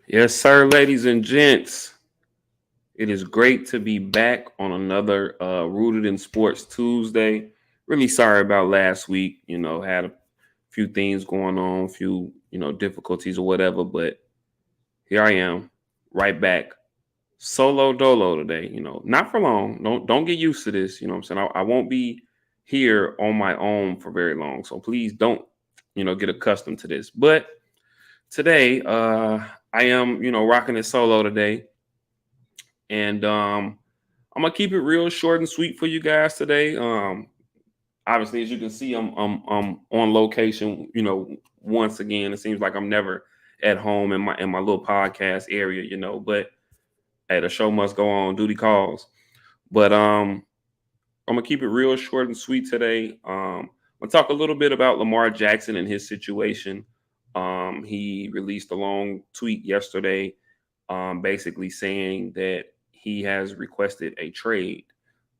Yes, sir, ladies and gents. It is great to be back on another Rooted in Sports Tuesday. Really sorry about last week. Had a few things going on, a few, difficulties or whatever, but here I am, right back. Solo dolo today, not for long. Don't get used to this. You know what I'm saying? I won't be here on my own for very long. So please don't, get accustomed to this. But today, I am, rocking it solo today. And I'm gonna keep it real short and sweet for you guys today. Obviously, as you can see, I'm on location. Once again, it seems like I'm never at home in my little podcast area. But hey, the show must go on. Duty calls. But I'm gonna keep it real short and sweet today. I'm gonna talk a little bit about Lamar Jackson and his situation. He released a long tweet yesterday, basically saying that he has requested a trade.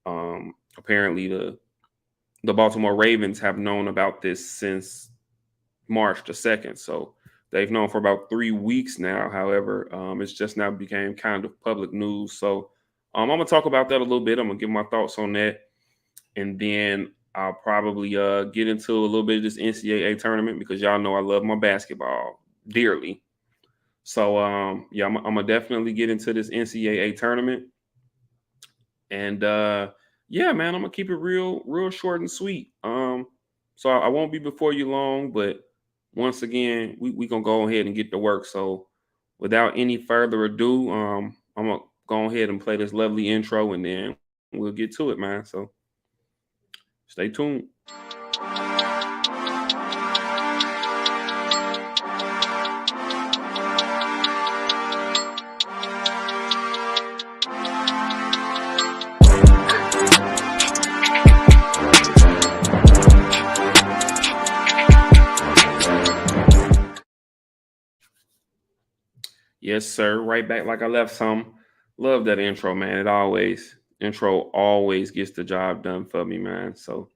Apparently, the Baltimore Ravens have known about this since March the 2nd. So they've known for about 3 weeks now. However, it's just now became kind of public news. So I'm going to talk about that a little bit. I'm going to give my thoughts on that. And then I'll probably get into a little bit of this NCAA tournament because y'all know I love my basketball dearly. So yeah, I'm gonna definitely get into this NCAA tournament, and yeah, man, I'm gonna keep it real short and sweet. So I won't be before you long, but once again, we gonna go ahead and get to work. So without any further ado, I'm gonna go ahead and play this lovely intro, and then we'll get to it, man. So stay tuned. Yes, sir. Right back like I left some. Love that intro, man. Intro always gets the job done for me, man. So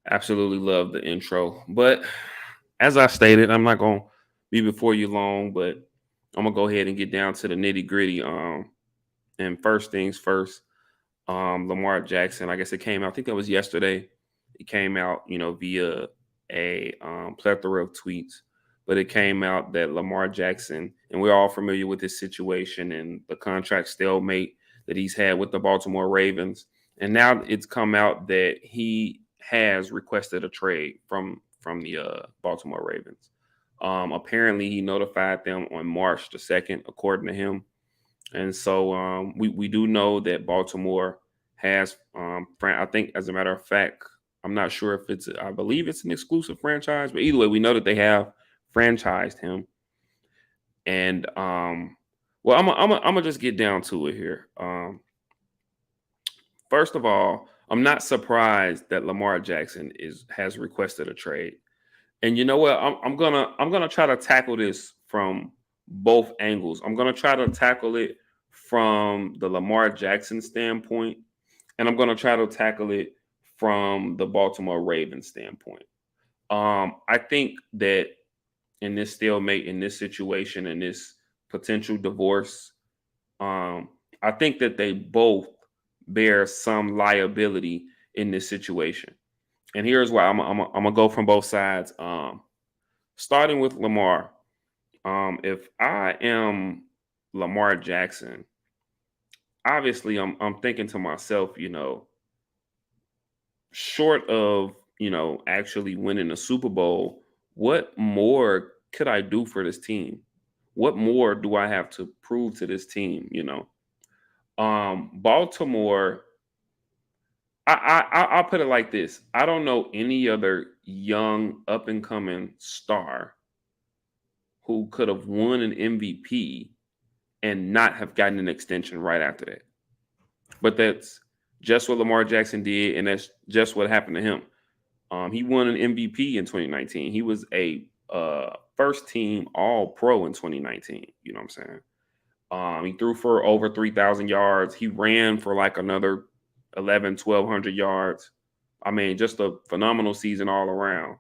absolutely love the intro. But as I stated, I'm not gonna be before you long, but I'm gonna go ahead and get down to the nitty gritty. And first things first, Lamar Jackson. I guess it came out. I think that was yesterday. It came out, via a plethora of tweets. But it came out that Lamar Jackson, and we're all familiar with this situation and the contract stalemate that he's had with the Baltimore Ravens. And now it's come out that he has requested a trade from the Baltimore Ravens. Apparently, he notified them on March the 2nd, according to him. And so we do know that Baltimore has, I think, as a matter of fact, I'm not sure if I believe it's an exclusive franchise, but either way, we know that they have franchised him. And well, I'm gonna just get down to it here. First of all, I'm not surprised that Lamar Jackson has requested a trade. And you know what? I'm gonna try to tackle this from both angles. I'm gonna try to tackle it from the Lamar Jackson standpoint, and I'm gonna try to tackle it from the Baltimore Ravens standpoint. I think that in this stalemate, in this situation, in this potential divorce, I think that they both bear some liability in this situation. And here's why I'm gonna go from both sides. Starting with Lamar, if I am Lamar Jackson, obviously I'm thinking to myself, short of actually winning a Super Bowl, what more could I do for this team? What more do I have to prove to this team? Baltimore. I'll put it like this: I don't know any other young up and coming star who could have won an MVP and not have gotten an extension right after that. But that's just what Lamar Jackson did, and that's just what happened to him. He won an MVP in 2019. He was a first team All Pro in 2019. You know what I'm saying? He threw for over 3,000 yards. He ran for like another 1,200 yards. I mean, just a phenomenal season all around.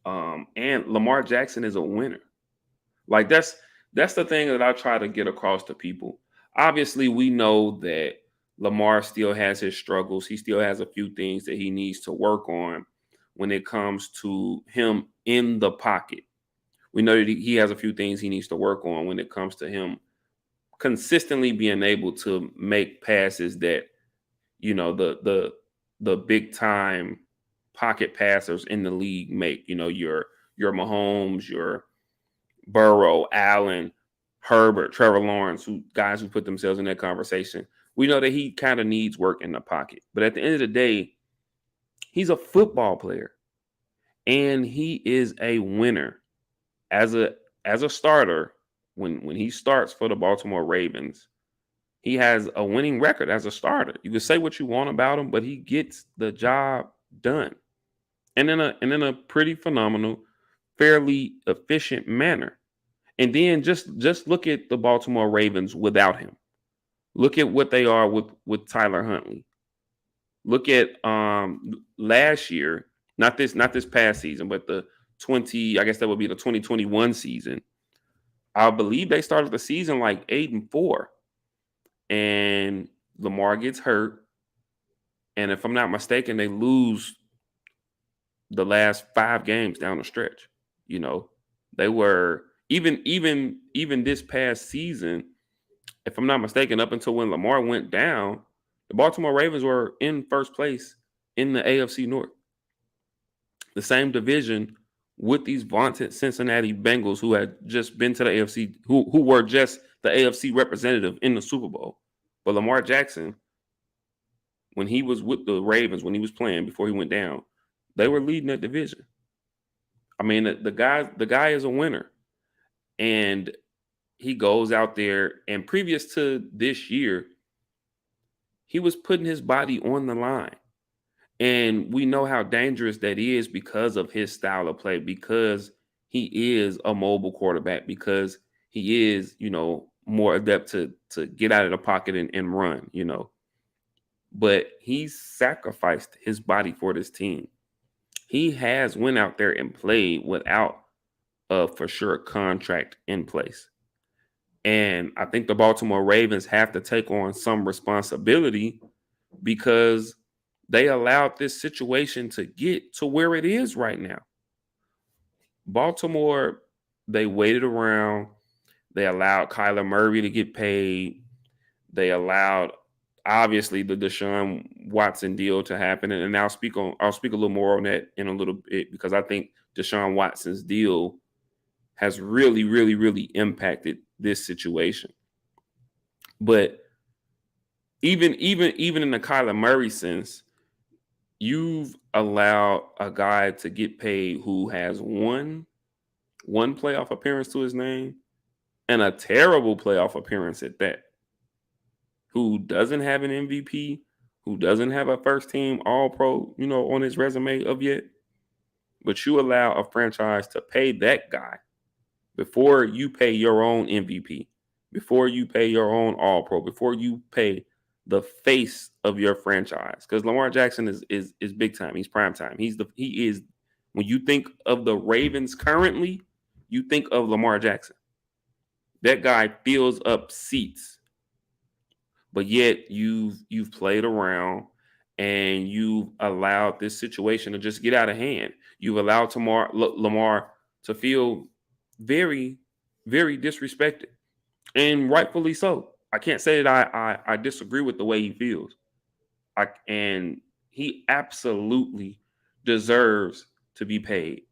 And Lamar Jackson is a winner. Like that's the thing that I try to get across to people. Obviously, we know that Lamar still has his struggles. He still has a few things that he needs to work on when it comes to him in the pocket. We know that he has a few things he needs to work on when it comes to him consistently being able to make passes that the big time pocket passers in the league make. Your Mahomes, your Burrow, Allen, Herbert, Trevor Lawrence, guys who put themselves in that conversation. We know that he kind of needs work in the pocket. But at the end of the day, he's a football player and he is a winner. As a starter, when he starts for the Baltimore Ravens, he has a winning record as a starter. You can say what you want about him, but he gets the job done. And in a pretty phenomenal, fairly efficient manner. And then just look at the Baltimore Ravens without him. Look at what they are with Tyler Huntley. Look at last year, not this past season, but the 20, I guess that would be the 2021 season. I believe they started the season like 8-4. And Lamar gets hurt. And if I'm not mistaken, they lose the last 5 games down the stretch. You know, they were even this past season, if I'm not mistaken, up until when Lamar went down, the Baltimore Ravens were in first place in the AFC North. The same division with these vaunted Cincinnati Bengals who had just been to the AFC, who were just the AFC representative in the Super Bowl. But Lamar Jackson, when he was with the Ravens, when he was playing before he went down, they were leading that division. I mean, the guy is a winner. And he goes out there, and previous to this year, he was putting his body on the line. And we know how dangerous that is because of his style of play, because he is a mobile quarterback, because he is, more adept to get out of the pocket and run. But he's sacrificed his body for this team. He has went out there and played without a for sure contract in place. And I think the Baltimore Ravens have to take on some responsibility because they allowed this situation to get to where it is right now. Baltimore, they waited around. They allowed Kyler Murray to get paid. They allowed, obviously, the Deshaun Watson deal to happen. And I'll speak a little more on that in a little bit because I think Deshaun Watson's deal has really, really, really impacted this situation. But even in the Kyler Murray sense, you've allowed a guy to get paid who has one playoff appearance to his name and a terrible playoff appearance at that, who doesn't have an MVP, who doesn't have a first team all pro, on his resume of yet. But you allow a franchise to pay that guy before you pay your own MVP, before you pay your own all pro, before you pay the face of your franchise. Because Lamar Jackson is big time. He's prime time. He is, when you think of the Ravens currently, you think of Lamar Jackson. That guy fills up seats. But yet you've played around and you've allowed this situation to just get out of hand. You've allowed Lamar to feel very, very disrespected, and rightfully so. I can't say that I disagree with the way he feels. And he absolutely deserves to be paid.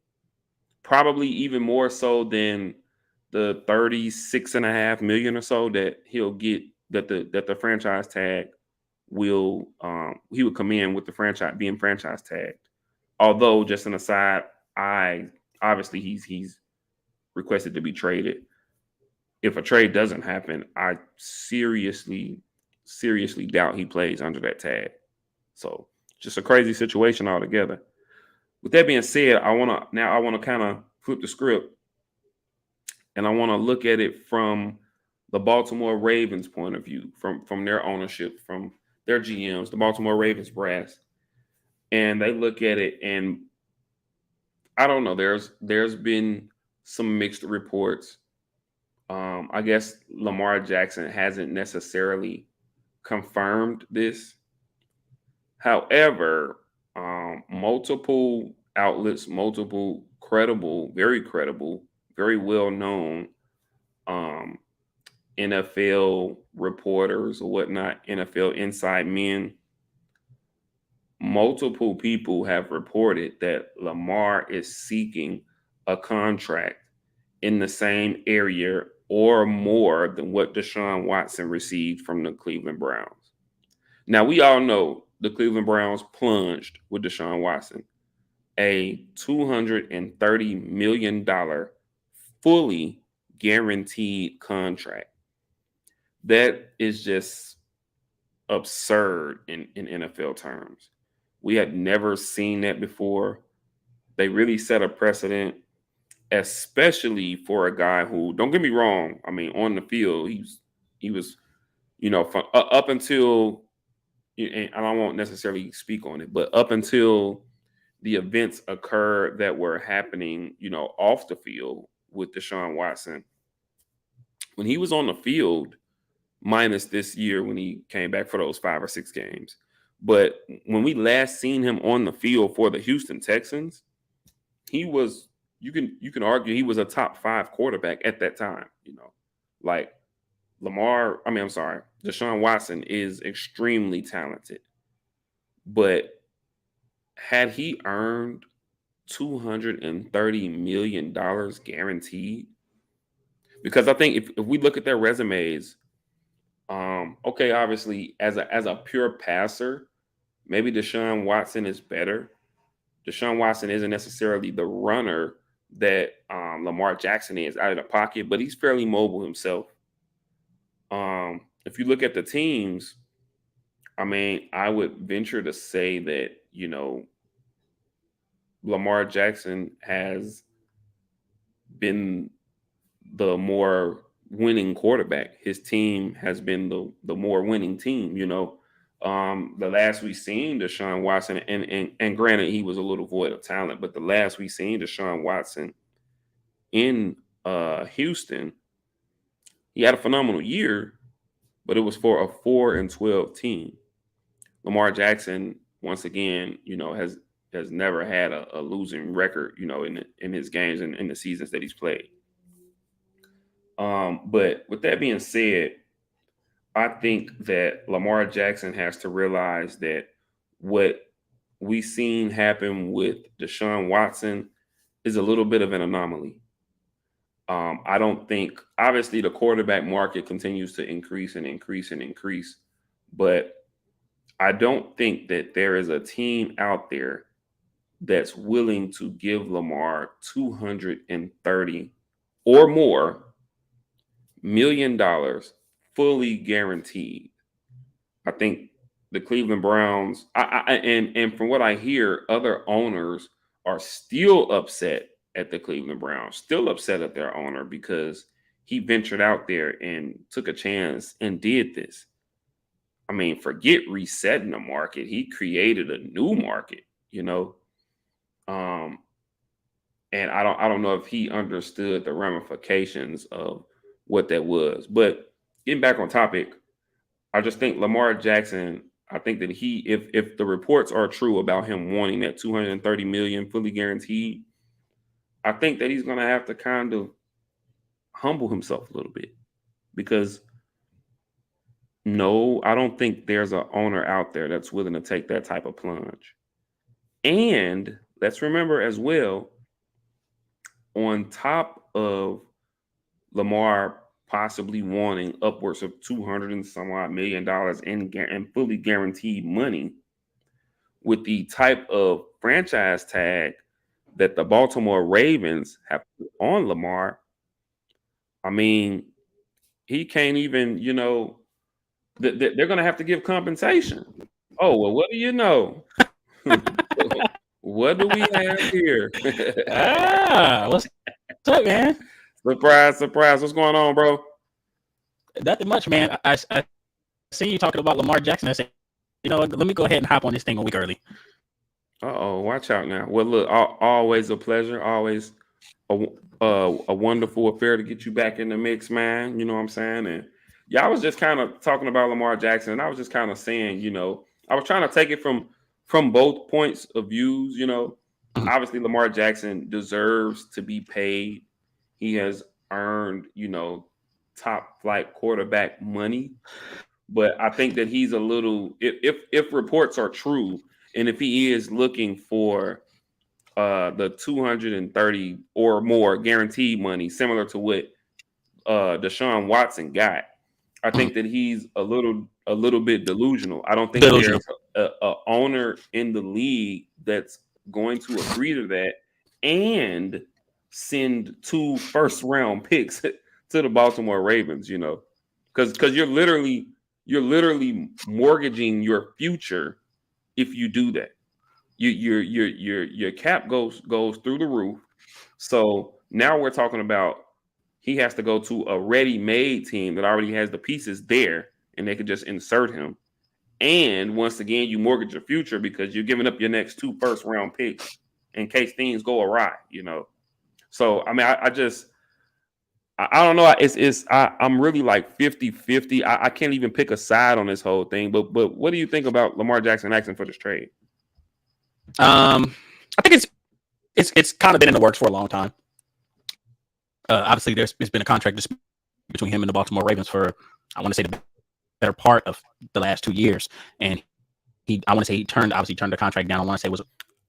Probably even more so than the 36.5 million or so that he'll get, that the franchise tag will he would come in with the franchise being franchise tagged. Although, just an aside, I obviously he's requested to be traded. If a trade doesn't happen, I seriously doubt he plays under that tag. So just a crazy situation altogether. With that being said, I want to kind of flip the script, and I want to look at it from the Baltimore Ravens point of view, from their ownership, from their GMs, the Baltimore Ravens brass. And they look at it, and I don't know. There's been some mixed reports. I guess Lamar Jackson hasn't necessarily confirmed this. However, multiple outlets, multiple credible, very well known um, NFL reporters or whatnot, NFL inside men, multiple people have reported that Lamar is seeking a contract in the same area or more than what Deshaun Watson received from the Cleveland Browns. Now, we all know the Cleveland Browns plunged with Deshaun Watson, a $230 million fully guaranteed contract. That is just absurd in NFL terms. We had never seen that before. They really set a precedent, especially for a guy who, don't get me wrong, I mean, on the field, he was, up until, and I won't necessarily speak on it, but up until the events occurred that were happening, off the field with Deshaun Watson, when he was on the field, minus this year when he came back for those 5 or 6 games. But when we last seen him on the field for the Houston Texans, he was, you can argue he was a top 5 quarterback at that time. Like Deshaun Watson is extremely talented. But had he earned $230 million guaranteed? Because I think if we look at their resumes, okay, obviously as a pure passer, maybe Deshaun Watson is better. Deshaun Watson isn't necessarily the runner that Lamar Jackson is out of the pocket, but he's fairly mobile himself. If you look at the teams, I mean, I would venture to say that, Lamar Jackson has been the more winning quarterback. His team has been the more winning team, The last we seen Deshaun Watson, and granted he was a little void of talent, but the last we seen Deshaun Watson in Houston, he had a phenomenal year, but it was for a 4-12 team. Lamar Jackson, once again, has never had a losing record, in his games and in the seasons that he's played. But with that being said, I think that Lamar Jackson has to realize that what we seen happen with Deshaun Watson is a little bit of an anomaly. I don't think, obviously, the quarterback market continues to increase and increase and increase, but I don't think that there is a team out there that's willing to give Lamar 230 or more $1 million fully guaranteed. I think the Cleveland Browns, and from what I hear, other owners are still upset at the Cleveland Browns, still upset at their owner because he ventured out there and took a chance and did this. I mean, forget resetting the market. He created a new market, and I don't know if he understood the ramifications of what that was. But getting back on topic, I just think Lamar Jackson, I think that if the reports are true about him wanting that 230 million fully guaranteed, I think that he's going to have to kind of humble himself a little bit, because no, I don't think there's an owner out there that's willing to take that type of plunge. And let's remember as well, on top of Lamar possibly wanting upwards of 200 and some odd $1 million in fully guaranteed money, with the type of franchise tag that the Baltimore Ravens have put on Lamar, I mean, he can't even, they're going to have to give compensation. Oh, well, what do you know? What do we have here? What's up, man? Surprise, surprise. What's going on, bro? Nothing much, man. I see you talking about Lamar Jackson. I said, let me go ahead and hop on this thing a week early. Uh-oh, watch out now. Well, look, always a pleasure. Always a wonderful affair to get you back in the mix, man. You know what I'm saying? And yeah, I was just kind of talking about Lamar Jackson, and I was just kind of saying, I was trying to take it from both points of views. Mhm. Obviously Lamar Jackson deserves to be paid. He has earned, top flight quarterback money. But I think that he's a little, if reports are true, and if he is looking for the 230 or more guaranteed money, similar to what Deshaun Watson got, I Mhm. think that he's a little bit delusional. I don't think Delusional. there's a owner in the league that's going to agree to that and send 2 first round picks to the Baltimore Ravens. Because you're literally mortgaging your future if you do that. Your cap goes through the roof. So now we're talking about he has to go to a ready-made team that already has the pieces there, and they could just insert him. And once again, you mortgage your future because you're giving up your next 2 first-round picks in case things go awry. So I mean, I don't know. I'm really like 50-50. I can't even pick a side on this whole thing. But what do you think about Lamar Jackson asking for this trade? I think it's kind of been in the works for a long time. Obviously, it's been a contract dispute between him and the Baltimore Ravens for, I want to say, the better part of the last 2 years, and I want to say he turned the contract down. I want to say it was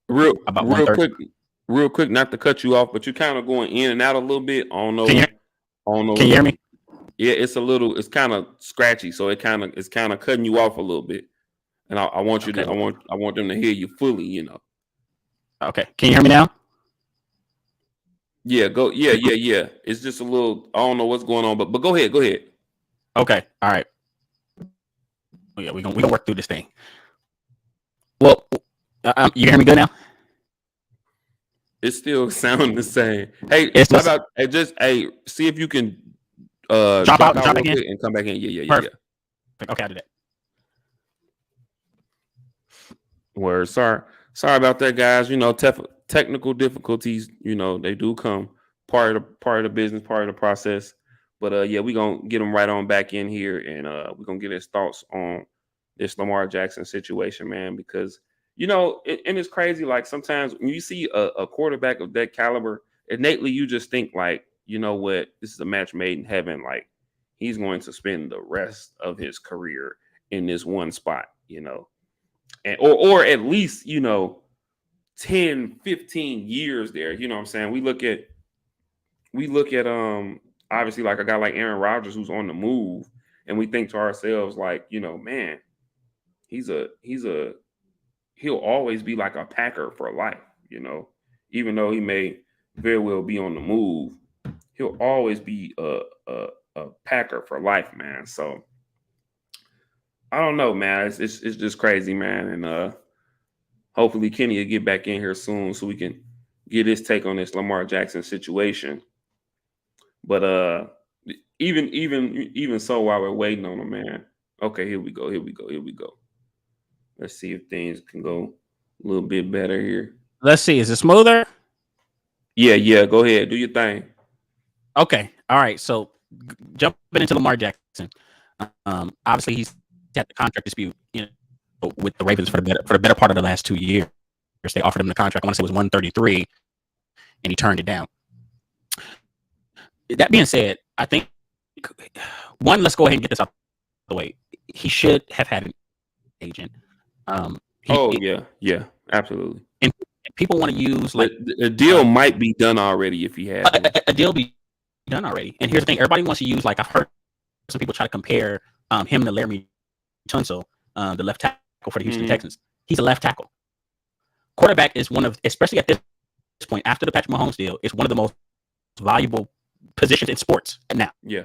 Real about real 130. quick, real quick, not to cut you off, but you're kind of going in and out a little bit. I don't Can you know. I don't know can you what. hear me? Yeah, it's kind of scratchy, so it's kind of cutting you off a little bit. And I want you Okay. to I want them to hear you fully. Okay. Can you hear me now? Yeah, go. Yeah. It's just a little. I don't know what's going on, but go ahead. Go ahead. Okay. All right. Yeah, we gonna work through this thing. Well, you hear me good now? It's still sounding the same. Hey, It's how just about see if you can drop out drop and out drop real again. quick and come back in. Yeah. Perfect. Okay, I'll do that. Word. Sorry about that, guys. Technical difficulties. They do come part of the business, part of the process. But yeah, we gonna get him right on back in here, and we're gonna get his thoughts on this Lamar Jackson situation, man. Because and it's crazy. Like sometimes when you see a quarterback of that caliber, innately you just think like, you know what, this is a match made in heaven. Like he's going to spend the rest of his career in this one spot. And or at least 10, 15 years there. You know what I'm saying? We look at obviously like a guy like Aaron Rodgers who's on the move, and we think to ourselves like, man, he's a he'll always be like a Packer for life. Even though he may very well be on the move, he'll always be a Packer for life, man. So I don't know, man. It's just crazy, man. And hopefully Kenny will get back in here soon so we can get his take on this Lamar Jackson situation. But even so, while we're waiting on him, man. Okay, here we go. Here we go. Here we go. Let's see if things can go a little bit better here. Let's see. Is it smoother? Yeah. Go ahead. Do your thing. Okay. All right. So jumping into Lamar Jackson. Obviously he's had the contract dispute, with the Ravens for the better part of the last 2 years. They offered him the contract. I want to say it was 133, and he turned it down. That being said, I think let's go ahead and get this out of the way. He should have had an agent. Oh He yeah, absolutely. and people want to use The, like the deal might be done already if he has one. a deal be done already. And here's the thing: everybody wants to use, like, I've heard some people try to compare him to Laramie Tunsil, the left tackle for the Houston Hmm. Texans. He's a left tackle. Quarterback is one of, especially at this point after the Patrick Mahomes deal, is one of the most valuable positions in sports now. Yeah,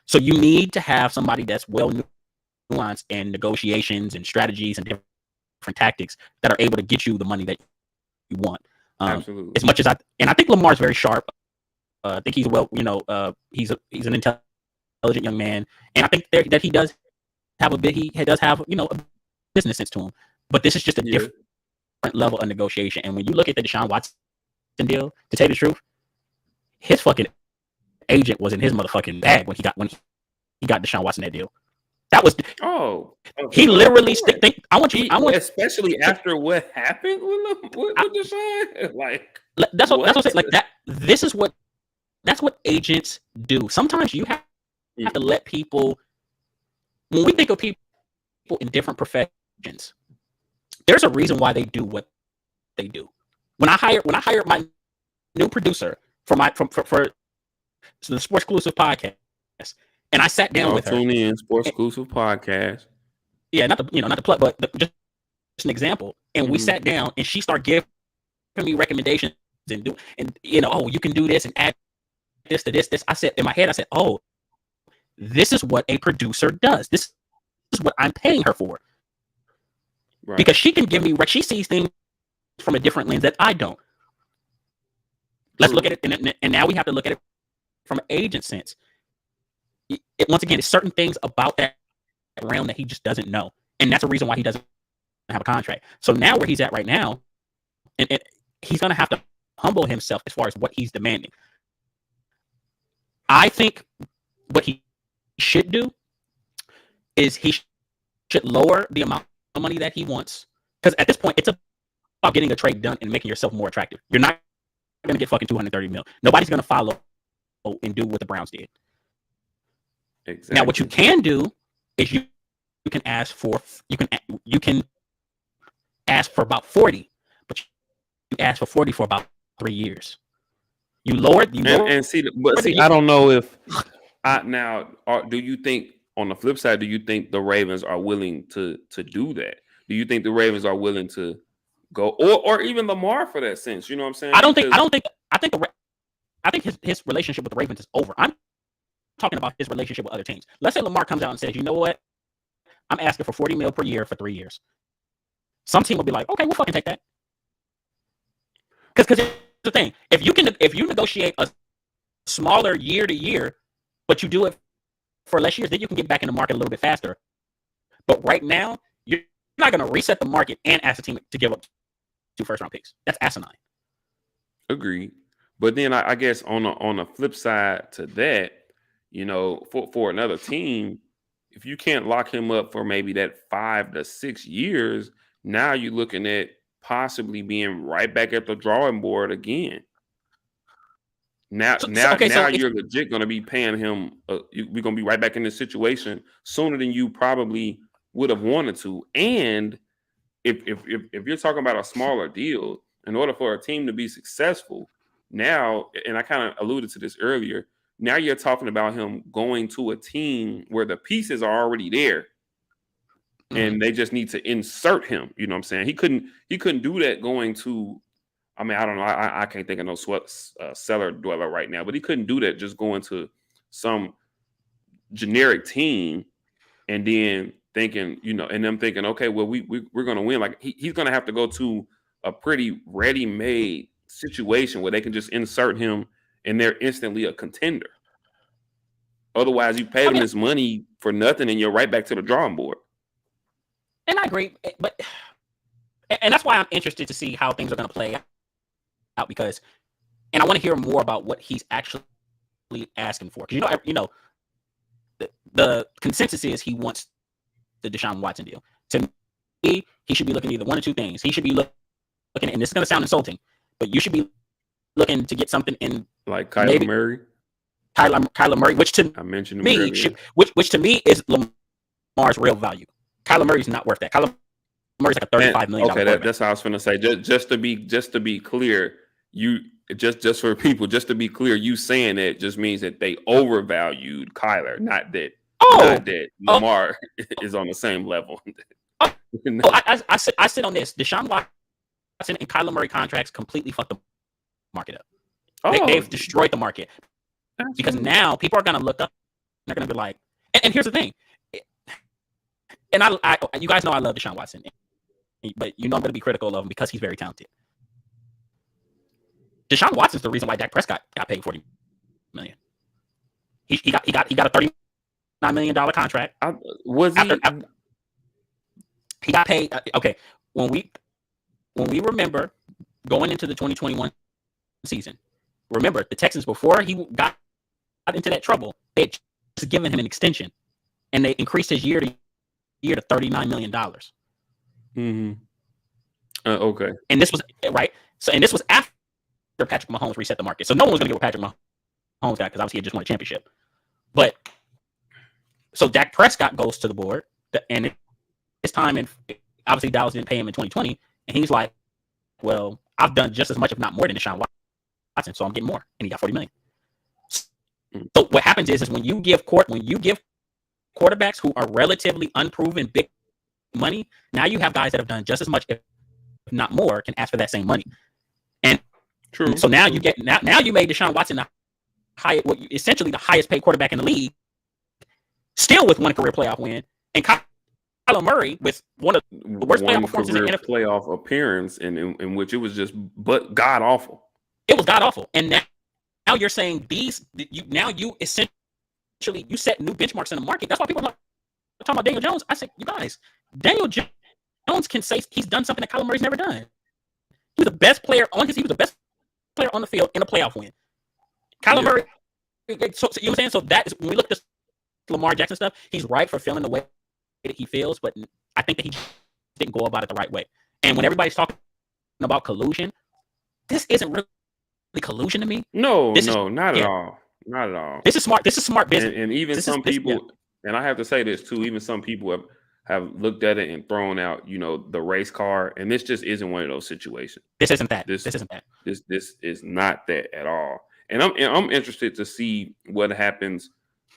So you need to have somebody that's well nuanced in negotiations and strategies and different tactics that are able to get you the money that you want. absolutely. As much as I think Lamar's very sharp. I think he's he's an intelligent young man, and I think that he does have a bit. He does have a business sense to him. But this is just a Yeah. different level of negotiation. And when you look at the Deshaun Watson deal, to tell you the truth, his fucking agent was in his motherfucking bag when he got Deshaun Watson that deal. That was he literally think I want you especially after what happened with Deshaun. Like that's what I'm saying. Like that. That's what agents do. Sometimes you have to let people. When we think of people in different professions, there's a reason why they do what they do. When I hired my new producer for the Sports Exclusive podcast, and I sat down with her. Tune in Sports Exclusive podcast. Yeah, not the plug, but just an example. And we sat down, and she started giving me recommendations and you can do this and add this to this. I said in my head, oh, this is what a producer does. This is what I'm paying her for. Right. Because she can give me, she sees things from a different lens that I don't. Let's look at it, and now we have to look at it from an agent sense. Once again, it's certain things about that realm that he just doesn't know, and that's the reason why he doesn't have a contract. So now where he's at right now, and he's going to have to humble himself as far as what he's demanding. I think what he should do is he should lower the amount of money that he wants, because at this point it's about getting a trade done and making yourself more attractive. You're not going to get fucking $230 million. Nobody's going to follow and do what the Browns did. Exactly. Now what you can do is you can ask for about 40, but you ask for 40 for about 3 years. You lowered I don't know if do you think, on the flip side, do you think the Ravens are willing to do that? Do you think the Ravens are willing to go, or even Lamar for that sense? You know what I'm saying? I think his relationship with the Ravens is over. I'm talking about his relationship with other teams. Let's say Lamar comes out and says, you know what? I'm asking for $40 million per year for 3 years. Some team will be like, okay, we'll fucking take that. Because here's the thing. If you negotiate a smaller year to year, but you do it for less years, then you can get back in the market a little bit faster. But right now, you're not going to reset the market and ask the team to give up 2 first-round picks. That's asinine. Agreed. But then I guess on the flip side to that, for another team, if you can't lock him up for maybe that 5 to 6 years, now you're looking at possibly being right back at the drawing board again. Now you're legit going to be paying him. We're going to be right back in this situation sooner than you probably would have wanted to. And if you're talking about a smaller deal, in order for a team to be successful, now, and I kind of alluded to this earlier, now you're talking about him going to a team where the pieces are already there, and they just need to insert him. You know what I'm saying? He couldn't do that going to. I mean, I don't know. I can't think of no cellar dweller right now, but he couldn't do that just going to some generic team and then thinking, and them thinking, okay, well, we're going to win. Like he's going to have to go to a pretty ready-made situation where they can just insert him and they're instantly a contender. Otherwise, you paid him this money for nothing and you're right back to the drawing board. And I agree, and that's why I'm interested to see how things are going to play out, because, and I want to hear more about what he's actually asking for. Because the consensus is he wants the Deshaun Watson deal. To me, he should be looking at either one or two things. He should be looking, and this is going to sound insulting, but you should be looking to get something in like Kyler Murray. Kyler Murray, which to I mentioned me, which to me is Lamar's real value. Kyler Murray's not worth that. Kyler Murray's like a $35 million. Okay, that's what I was going to say. Just to be clear, you just for people, just to be clear, you saying that just means that they overvalued Kyler, not that Lamar is on the same level. I sit on this. Deshaun Watson and Kyler Murray contracts completely fucked the market up. They've destroyed the market. Absolutely. Because now people are going to look up and they're going to be like, and here's the thing. And I you guys know I love Deshaun Watson, but I'm going to be critical of him because he's very talented. Deshaun Watson's the reason why Dak Prescott got paid $40 million. He got a $39 million contract. Was he? He got paid. Okay, when when we remember going into the 2021 season, remember the Texans before he got into that trouble, they had just given him an extension, and they increased his year to $39 million. Mm-hmm. Okay. And this was right. So, and this was after Patrick Mahomes reset the market. So no one was going to get what Patrick Mahomes got because obviously he had just won a championship. But so Dak Prescott goes to the board, and it's time, and obviously Dallas didn't pay him in 2020, and he's like, "Well, I've done just as much, if not more, than Deshaun Watson, so I'm getting more," and he got $40 million. So what happens is when you give quarterbacks who are relatively unproven big money, now you have guys that have done just as much, if not more, can ask for that same money. And True. So now you get now you made Deshaun Watson essentially the highest paid quarterback in the league, still with one career playoff win, and Kyler Murray with one of the worst playoff performances in NFL. Playoff appearance in which it was just god awful. It was god awful, and now you're saying you essentially you set new benchmarks in the market. That's why people are talking about Daniel Jones. I said, you guys, Daniel Jones can say he's done something that Kyler Murray's never done. He was the best player on the field in a playoff win. Kyler Murray. So you know what I'm saying? So that is when we look at this Lamar Jackson stuff, he's right for feeling the way that he feels, but I think that he didn't go about it the right way. And when everybody's talking about collusion, this isn't really collusion to me. Not at all. Not at all. This is smart. This is smart business. And even some people, and I have to say this too, even some people have looked at it and thrown out, the race car, and this just isn't one of those situations. This isn't that. This isn't that. This is not that at all. And I'm interested to see what happens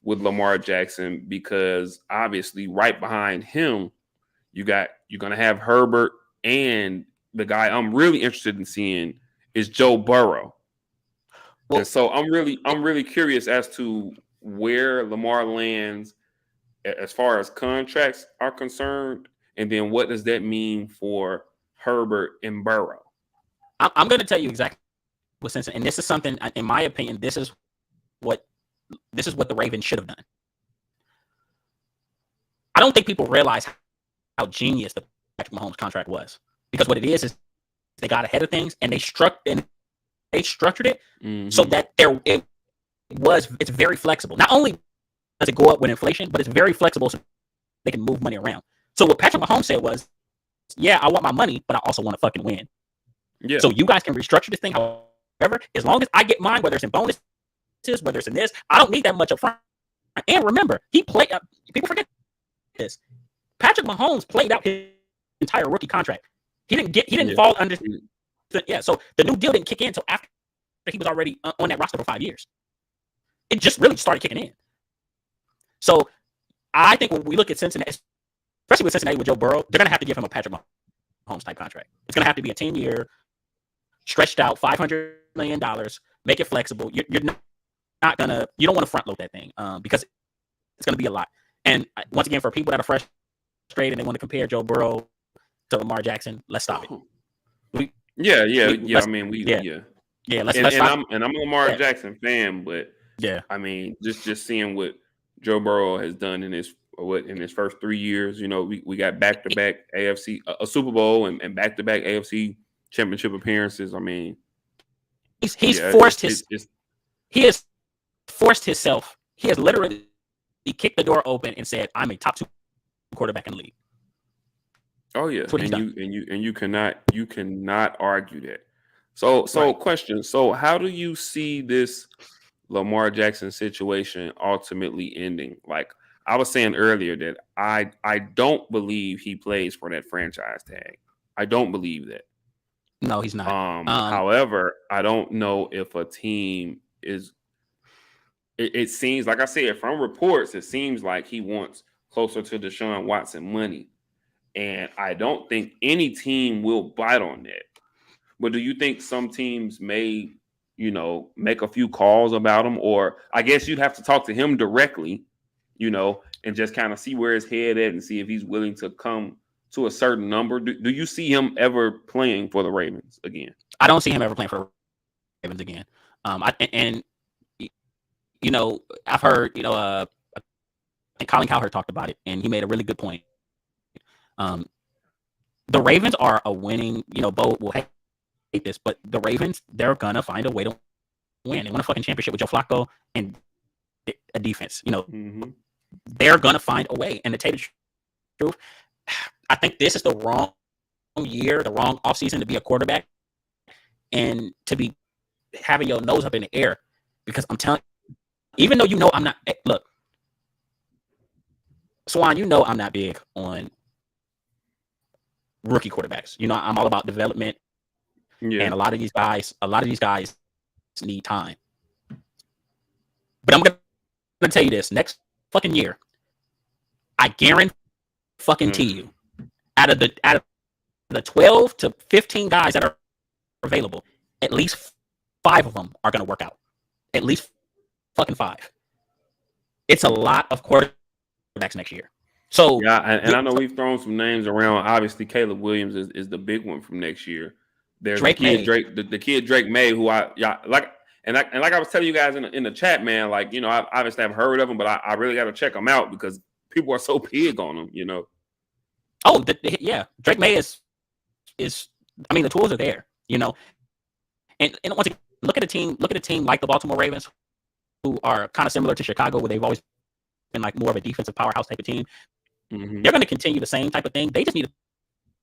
with Lamar Jackson, because obviously right behind him, you're gonna have Herbert, and the guy I'm really interested in seeing is Joe Burrow. Well, and so I'm really curious as to where Lamar lands as far as contracts are concerned, and then what does that mean for Herbert and Burrow? I'm going to tell you exactly what sense, and this is something, in my opinion, this is what the Ravens should have done. I don't think people realize how genius the Patrick Mahomes contract was, because what it is they got ahead of things, and they structured it so that it's very flexible. Not only does it go up with inflation, but it's very flexible so they can move money around. So what Patrick Mahomes said was, yeah, I want my money, but I also want to fucking win. Yeah. So you guys can restructure this thing however, as long as I get mine, whether it's in bonuses, whether it's in this, I don't need that much up front. And remember, people forget this. Patrick Mahomes played out his entire rookie contract. He didn't fall under. So the new deal didn't kick in until after he was already on that roster for 5 years. It just really started kicking in. So I think when we look at Cincinnati, especially with Cincinnati with Joe Burrow, they're going to have to give him a Patrick Mahomes type contract. It's going to have to be a 10-year, stretched out, $500 million, make it flexible. You don't want to front load that thing because it's going to be a lot. And once again, for people that are frustrated and they want to compare Joe Burrow to Lamar Jackson, let's stop it. Let's stop. I'm a Lamar Jackson fan, but I mean, just seeing what Joe Burrow has done in his first 3 years. We got back-to-back AFC, a Super Bowl, and back-to-back AFC championship appearances. I mean, he has forced himself. He has literally kicked the door open and said, "I'm a top 2 quarterback in the league." Oh yeah, and you cannot argue that. So right. Question. So how do you see this Lamar Jackson situation ultimately ending? Like I was saying earlier that I don't believe he plays for that franchise tag. I don't believe that. No, he's not. However, I don't know if a team is. It seems, like I said, from reports, it seems like he wants closer to Deshaun Watson money. And I don't think any team will bite on that. But do you think some teams may, make a few calls about him? Or I guess you'd have to talk to him directly, and just kind of see where his head at and see if he's willing to come to a certain number. Do you see him ever playing for the Ravens again? I don't see him ever playing for the Ravens again. I've heard, I think Colin Cowherd talked about it, and he made a really good point. the Ravens are a winning. Bo will hate this, but the Ravens, they're gonna find a way to win. They won a fucking championship with Joe Flacco and a defense. Mm-hmm. They're gonna find a way. And to tell you the truth, I think this is the wrong year, the wrong offseason to be a quarterback and to be having your nose up in the air. Because I'm telling you, even though I'm not, look, Swan, I'm not big on rookie quarterbacks. I'm all about development. Yeah. And a lot of these guys need time. But I'm gonna tell you this: next fucking year, I guarantee you, out of the 12 to 15 guys that are available, at least 5 of them are gonna work out. At least fucking 5. It's a lot of quarterbacks next year. So yeah, and I know we've thrown some names around. Obviously, Caleb Williams is the big one from next year. There's the kid Drake May, who I like I was telling you guys in the chat, man. Like, I obviously have heard of him, but I really got to check him out because people are so big on him. Oh, yeah, Drake May is. I mean, the tools are there, and once again, look at a team like the Baltimore Ravens, who are kind of similar to Chicago, where they've always been like more of a defensive powerhouse type of team. Mm-hmm. They're going to continue the same type of thing. They just need a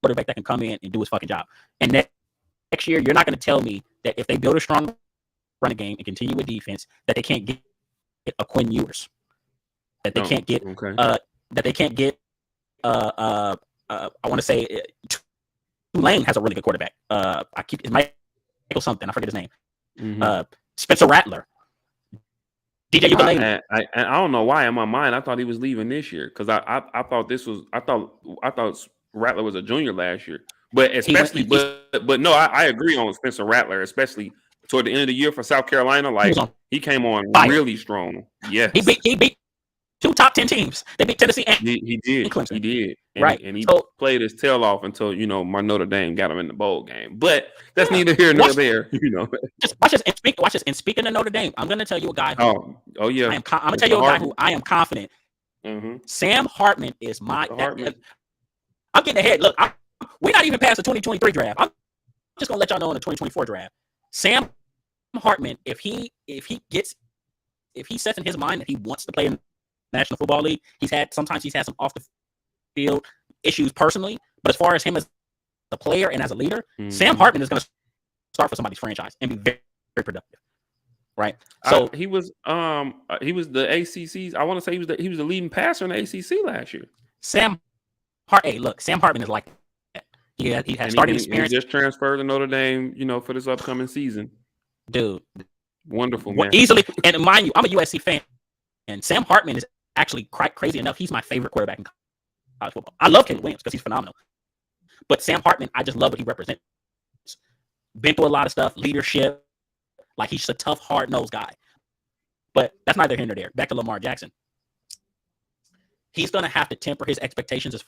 quarterback that can come in and do his fucking job. And next year, you're not going to tell me that if they build a strong running game and continue with defense, that they can't get a Quinn Ewers, that they can't get, I want to say, Tulane has a really good quarterback. It's Michael something. I forget his name. Mm-hmm. Spencer Rattler. DJ Ukulele. I don't know why in my mind I thought he was leaving this year because I thought Rattler was a junior last year, but but no, I agree on Spencer Rattler, especially toward the end of the year for South Carolina. Like he came on really strong. Yes, he beat 2 top 10 teams. They beat Tennessee and he did. Clemson. He did. And, right. And he played his tail off until, my Notre Dame got him in the bowl game. But that's neither here nor there, Just watch this and speaking of Notre Dame, I'm going to tell you a guy who oh yeah. I'm going to tell you a guy who I am confident. Mm-hmm. Sam Hartman is I'm getting ahead. Look, we're not even past the 2023 draft. I'm just going to let y'all know in the 2024 draft. Sam Hartman, if he sets in his mind that he wants to play in National Football League, sometimes he's had some off the field issues personally, but as far as him as a player and as a leader, Sam Hartman is going to start for somebody's franchise and be very, very productive, right? So he was the ACC's. I want to say he was the leading passer in the ACC last year. Sam Hartman is like that. He has starting experience. He just transferred to Notre Dame, for this upcoming season. Dude, wonderful man. Easily, and mind you, I'm a USC fan, and Sam Hartman is actually crazy enough. He's my favorite quarterback in college football. I love Caleb Williams because he's phenomenal. But Sam Hartman, I just love what he represents. Been through a lot of stuff, leadership. Like, he's just a tough, hard-nosed guy. But that's neither here nor there. Back to Lamar Jackson. He's going to have to temper his expectations as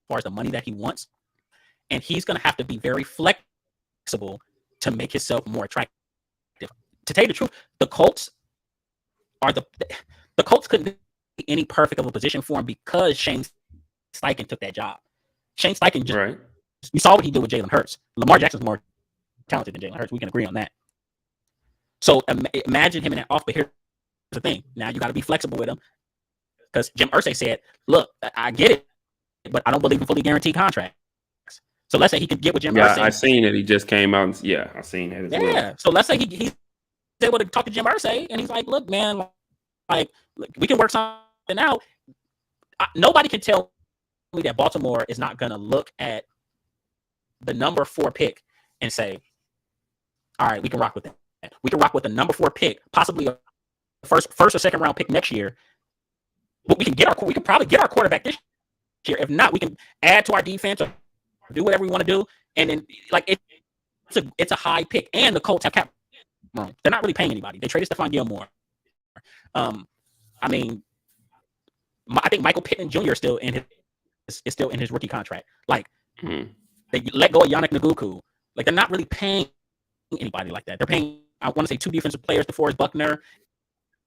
far as the money that he wants. And he's going to have to be very flexible to make himself more attractive. To tell you the truth, the Colts couldn't be any perfect of a position for him because Shane Steichen took that job. Shane Steichen just, right. You saw what he did with Jalen Hurts. Lamar Jackson's more talented than Jalen Hurts. We can agree on that. So imagine him in that off. But here's the thing. Now you got to be flexible with him because Jim Irsay said, look, I get it, but I don't believe in fully guaranteed contracts. So let's say he could get with Jim Irsay. I seen it. He just came out. I seen that as well. Yeah. So let's say he's able to talk to Jim Irsay and he's like, look, man, like we can work something out. Nobody can tell me that Baltimore is not going to look at the number 4 pick and say, all right, we can rock with that. We can rock with the number 4 pick, possibly a first or second round pick next year. But we can probably get our quarterback this year. If not, we can add to our defense or do whatever we want to do. And then it's a high pick. And the Colts have cap room. They're not really paying anybody. They traded Stephon Gilmore. I think Michael Pittman Jr. is still in his rookie contract. Like they let go of Yannick Ngakoue. Like they're not really paying anybody like that. They're paying, I want to say, 2 defensive players, DeForest Buckner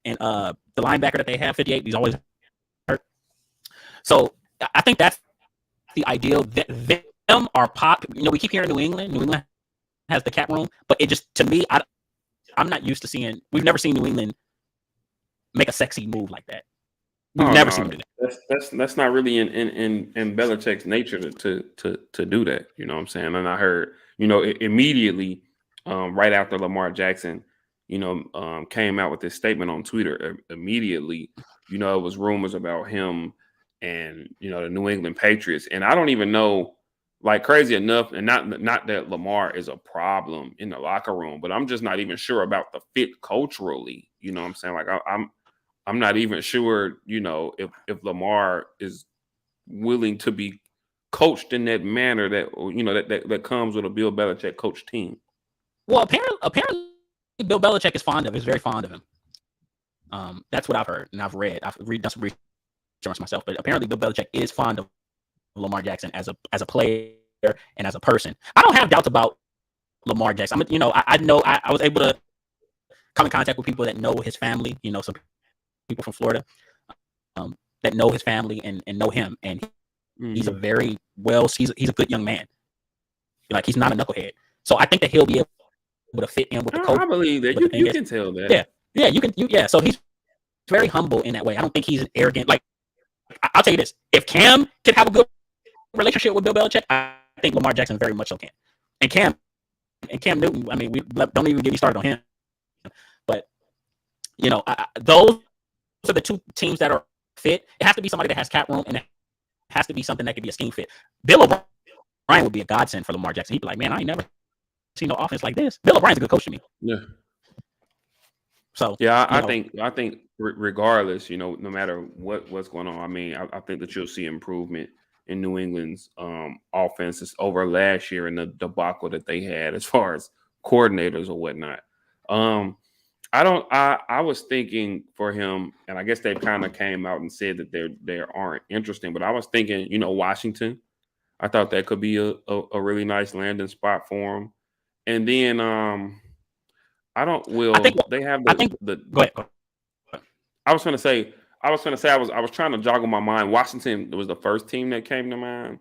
and the linebacker that they have, 58. He's always hurt. So I think that's the ideal are pop. We keep hearing New England. New England has the cap room, but it just, to me, I'm not used to seeing. We've never seen New England make a sexy move like that. We've never seen them do that. That's not really in Belichick's nature to do that. You know what I'm saying? And I heard, immediately, right after Lamar Jackson, came out with this statement on Twitter. Immediately, it was rumors about him and the New England Patriots, and I don't even know. Like, crazy enough, and not that Lamar is a problem in the locker room, but I'm just not even sure about the fit culturally. You know what I'm saying? Like, I'm not even sure, if Lamar is willing to be coached in that manner that comes with a Bill Belichick coach team. Well, apparently Bill Belichick is very fond of him. That's what I've heard and I've read. Done some research myself, but apparently Bill Belichick is fond of Lamar Jackson as a player and as a person. I don't have doubts about Lamar Jackson. I know I was able to come in contact with people that know his family. Some people from Florida that know his family and know him, and he's a very he's a good young man. Like, he's not a knucklehead, so I think that he'll be able to fit in with the coach. I believe that you can tell that. Yeah, you can. So he's very humble in that way. I don't think he's an arrogant. Like, I'll tell you this: if Cam can have a good relationship with Bill Belichick, I think Lamar Jackson very much so can. And Cam Newton, I mean, we don't even get me started on him. But those are the two teams that are fit. It has to be somebody that has cap room, and it has to be something that could be a scheme fit. Bill O'Brien would be a godsend for Lamar Jackson. He'd be like, man, I ain't never seen no offense like this. Bill O'Brien's a good coach to me. Yeah. So yeah, I think regardless, no matter what's going on, I mean, I think that you'll see improvement in New England's offenses over last year and the debacle that they had as far as coordinators or whatnot. I was thinking for him, and I guess they kind of came out and said that they aren't interesting, but I was thinking, Washington. I thought that could be a really nice landing spot for him. And then they have the go ahead. I was gonna say I was trying to joggle my mind. Washington was the first team that came to mind.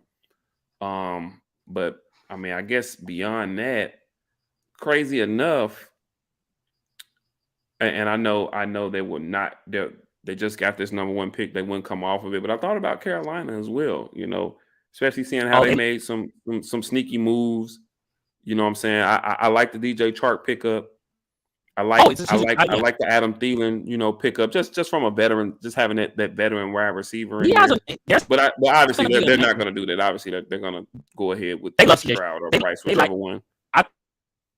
But I mean, I guess beyond that, crazy enough, and I know they would not. They just got this number one pick. They wouldn't come off of it. But I thought about Carolina as well. Especially seeing how they made some sneaky moves. You know what I'm saying? I like the DJ Chark pickup. I like the Adam Thielen, pickup just from a veteran, just having that veteran wide receiver. But obviously they're not going to do that. Obviously they're going to go ahead with Stroud or Bryce, whichever one. I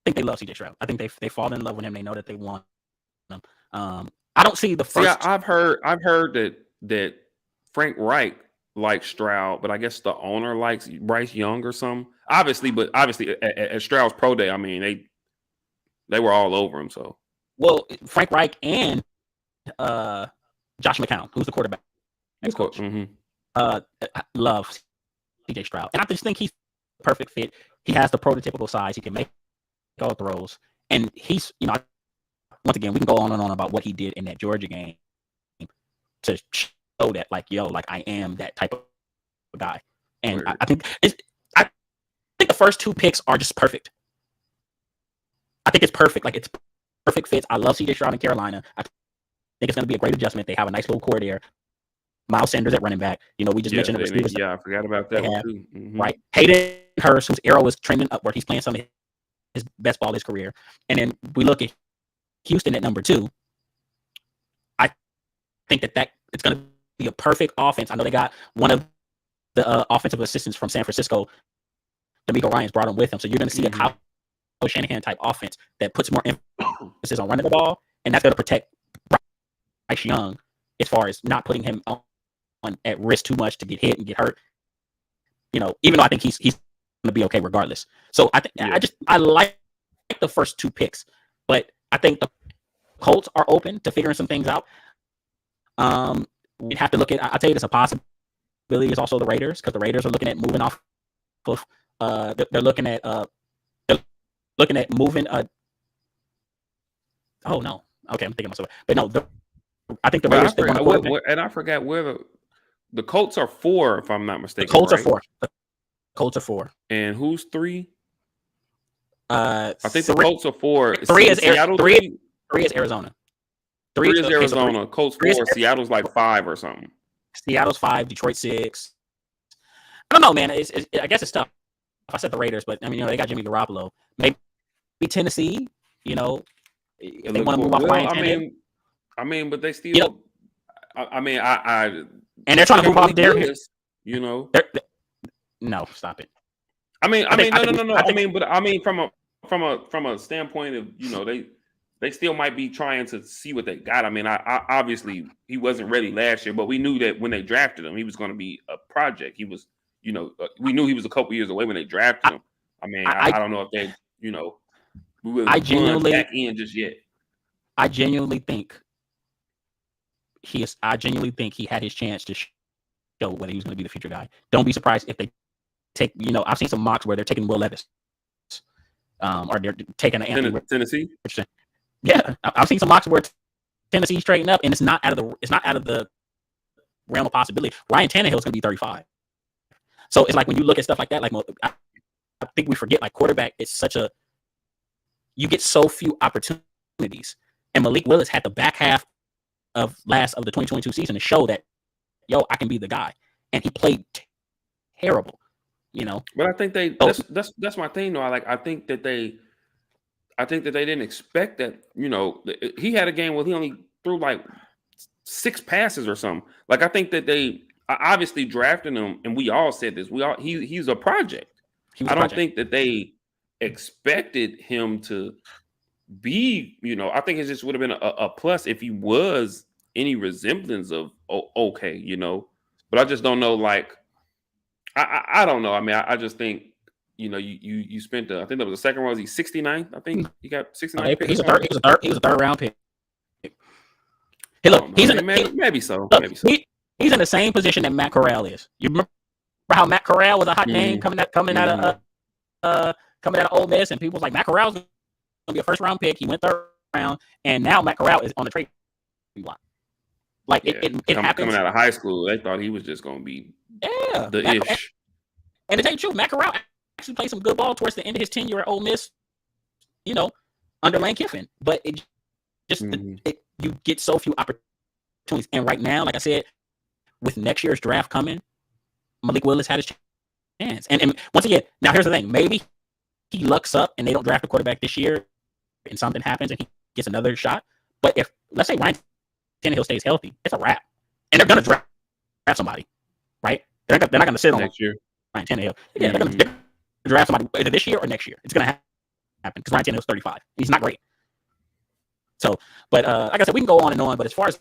think they love CJ Stroud. I think they fall in love with him. They know that they want him. I don't see the first. Yeah, I've heard that Frank Reich likes Stroud, but I guess the owner likes Bryce Young or something. Obviously at Stroud's pro day, I mean they were all over him. So, well, Frank Reich and Josh McCown, who's the quarterback coach, love CJ Stroud, and I just think he's the perfect fit. He has the prototypical size. He can make all throws, and he's once again, we can go on and on about what he did in that Georgia game to show that, I am that type of guy. And I think the first two picks are just perfect. I think it's perfect. Like, it's perfect fits. I love CJ Stroud in Carolina. I think it's going to be a great adjustment. They have a nice little core there. Miles Sanders at running back. We just mentioned the receivers. Yeah, I forgot about that one too. Mm-hmm. Right. Hayden Hurst, whose arrow is trending upward. He's playing some of his best ball of his career. And then we look at Houston at number 2. I think that it's going to be a perfect offense. I know they got one of the offensive assistants from San Francisco, D'Amico Ryans, brought him with him. So you're going to see a Kyle Shanahan type offense that puts more emphasis on running the ball, and that's going to protect Bryce Young as far as not putting him on at risk too much to get hit and get hurt. Even though I think he's going to be okay regardless. So I like the first two picks, but I think the Colts are open to figuring some things out. We'd have to look at. I'll tell you, there's a possibility. Is also the Raiders, because the Raiders are looking at moving off of. They're looking at moving. Oh no. Okay, I'm thinking myself. But no, I think the Raiders. I forgot where the Colts are 4, if I'm not mistaken. The Colts are 4. The Colts are 4. And who's 3? I think the Three, Colts are 4. three is Seattle three. 3? Three is Arizona. 3 is Okay, so Arizona. Colts three is 4. Seattle's like 5 or something. Seattle's 5. Detroit 6. I don't know, man. I guess it's tough. I said the Raiders, but I mean, they got Jimmy Garoppolo. Maybe Tennessee. If they want to move off Ryan Tannehill. I mean, but they still. I and they're trying to move off Derrick. No, stop it. No. I mean, from a standpoint of they still might be trying to see what they got. I mean, I obviously he wasn't ready last year, but we knew that when they drafted him, he was going to be a project. He was, we knew he was a couple years away when they drafted him. I mean, I don't know if they, we were back in just yet. I genuinely think he had his chance to show whether he was going to be the future guy. Don't be surprised if they take, I've seen some mocks where they're taking Will Levis, or they're taking an Tennessee. Yeah, I've seen some mocks where Tennessee's trading up, and it's not out of the realm of possibility. Ryan Tannehill is going to be 35, so it's like when you look at stuff like that, like I think we forget, like quarterback is you get so few opportunities, and Malik Willis had the back half of the 2022 season to show that, I can be the guy, and he played terrible, But I think that's my thing though. I think that they didn't expect that. He had a game where he only threw like 6 passes or something. Like I think that they obviously drafted him, and we all said this. He's a project. I don't think that they expected him to be. I think it just would have been a plus if he was any resemblance of okay. But I just don't know. Like I don't know. I mean, I just think. You spent I think that was the second round. Was he 69th? I think he got 69. He's a third round pick. Hey, look, maybe so. He's in the same position that Matt Corral is. You remember how Matt Corral was a hot name coming out of Ole Miss, and people was like, Matt Corral's going to be a first round pick. He went third round, and now Matt Corral is on the trade block. Like it happens. Coming out of high school, they thought he was just going to be the ish. And to tell you the truth, Matt Corral actually played some good ball towards the end of his tenure at Ole Miss, under Lane Kiffin. But it just you get so few opportunities. And right now, like I said, with next year's draft coming, Malik Willis had his chance. And once again, now here's the thing: maybe he lucks up and they don't draft a quarterback this year, and something happens and he gets another shot. But if let's say Ryan Tannehill stays healthy, it's a wrap, and they're gonna draft somebody, right? They're not gonna sit on next year. Ryan Tannehill. Yeah, they're gonna draft somebody either this year or next year. It's going to happen because Ryan Tannehill's 35. He's not great. So, but like I said, we can go on and on. But as far as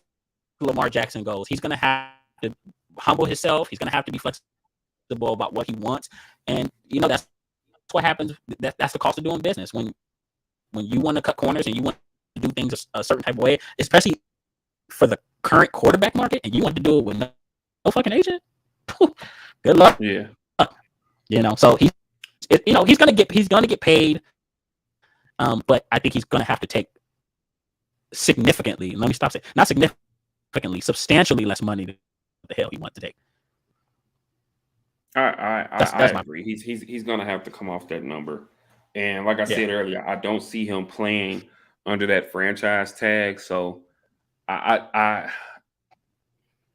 Lamar Jackson goes, he's going to have to humble himself. He's going to have to be flexible about what he wants. And, that's what happens. That's the cost of doing business. When you want to cut corners and you want to do things a certain type of way, especially for the current quarterback market, and you want to do it with no fucking agent, good luck. Yeah. So he's gonna get paid, but I think he's gonna have to take significantly. Let me stop saying not significantly, substantially less money than the hell he wants to take. I agree. He's gonna have to come off that number, and like I said earlier, I don't see him playing under that franchise tag. So I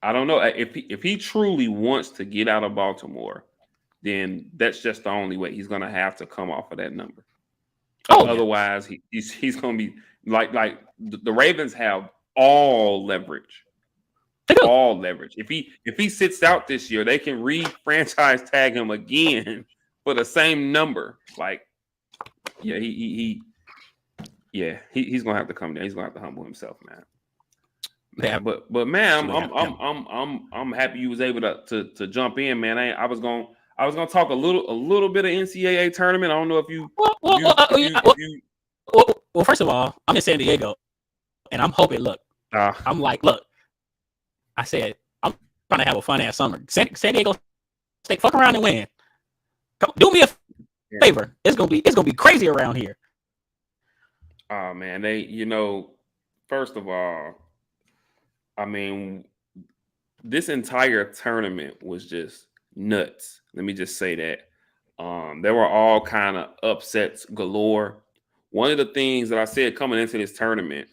don't know if he truly wants to get out of Baltimore. Then that's just the only way. He's gonna have to come off of that number. Otherwise, he's gonna be like the Ravens have all leverage. All leverage. If he sits out this year, they can re-franchise tag him again for the same number. Like, yeah, he's gonna have to come down. He's gonna have to humble himself, man. Yeah, but man, I'm happy you was able to jump in, man. I was gonna talk a little bit of NCAA tournament. I don't know if you. Well, first of all, I'm in San Diego, and I'm hoping. Look, I'm like, look. I said I'm trying to have a fun ass summer. San Diego State, fuck around and win. Come, do me a favor. It's gonna be crazy around here. Oh man, first of all, I mean, this entire tournament was just nuts. Let me just say that. There were all kind of upsets galore. One of the things that I said coming into this tournament,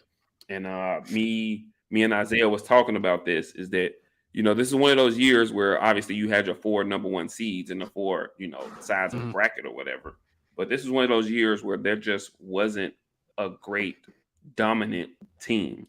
and me and Isaiah was talking about this, is that this is one of those years where obviously you had your four number one seeds and the four sides of the Mhm. bracket or whatever. But this is one of those years where there just wasn't a great dominant team,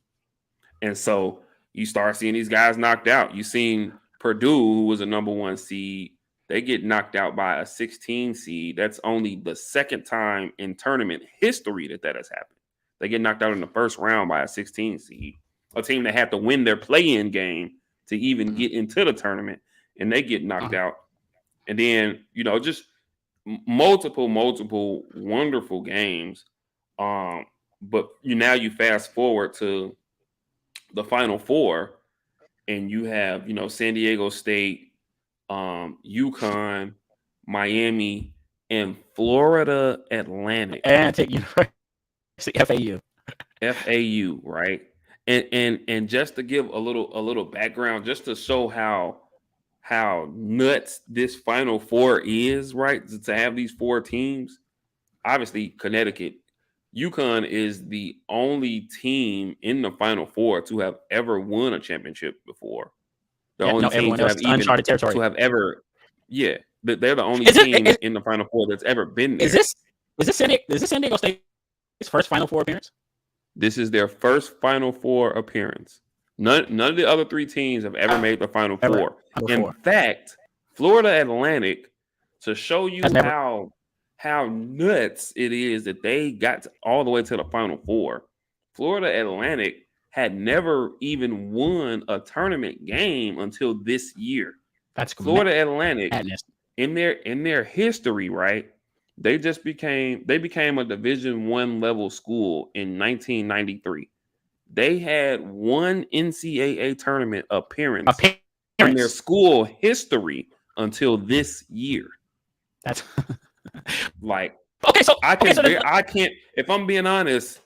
and so you start seeing these guys knocked out. You seen Purdue, who was a number one seed, they get knocked out by a 16 seed. That's only the second time in tournament history that has happened. They get knocked out in the first round by a 16 seed, a team that had to win their play-in game to even Mhm. get into the tournament, and they get knocked Mhm. out. And then just multiple wonderful games. But now you fast forward to the Final Four, and you have San Diego State, UConn, Miami, and Florida Atlantic, Atlantic University, FAU. FAU, right? And just to give a little background, just to show how nuts this Final Four is, right? To have these four teams, obviously Connecticut, UConn is the only team in the Final Four to have ever won a championship before. The Yeah, only no, team everyone else is uncharted to territory. have ever, yeah, they're the only Is it? team in the Final Four that's ever been Is there. this? Is this San Diego State's first Final Four appearance? This is their first Final Four appearance. None of the other three teams have ever made the Final Ever. Four. Final In Four. fact, Florida Atlantic, to show you Has never. how nuts it is that they got all the way to the Final Four. Florida Atlantic had never even won a tournament game until this year. That's Florida Atlantic, madness. in their history, right? They became a Division One level school in 1993. They had one NCAA tournament appearance in their Appearance. school history until this year. That's Like okay. So I okay. can So bear, I can't if I'm being honest,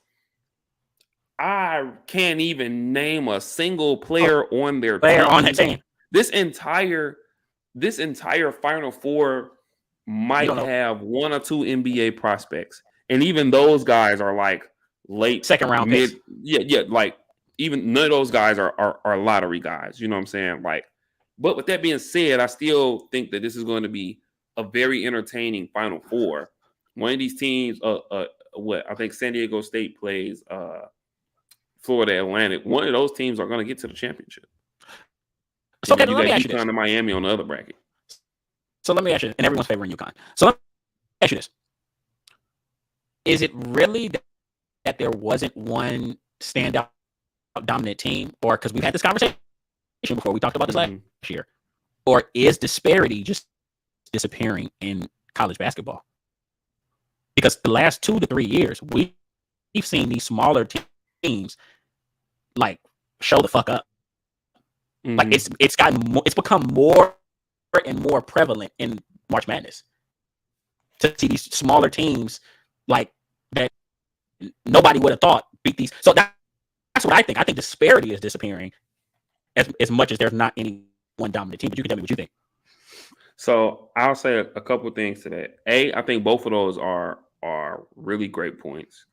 I can't even name a single player on their player on that team. team. This entire Final Four You might don't know. have one or two NBA prospects, and even those guys are like late, Second round mid, picks. yeah. Like even none of those guys are lottery guys. You know what I'm saying? Like, but with that being said, I still think that this is going to be a very entertaining Final Four. One of these teams, what I think San Diego State plays, Florida Atlantic. One of those teams are going to get to the championship. So And okay, then you let got me ask you this. UConn and Miami on the other bracket. So let me ask you, and everyone's favoring UConn. So let me ask you this: is it really that there wasn't one standout dominant team, or because we've had this conversation before, we talked about this last year, or is disparity just disappearing in college basketball? Because the last 2 to 3 years, we've seen these smaller teams like show the fuck up. Like it's become more and more prevalent in March Madness to see these smaller teams like that nobody would have thought beat these. So that's what I think. I think disparity is disappearing as much as there's not any one dominant team. But you can tell me what you think. So I'll say a couple things to that. I think both of those are really great points.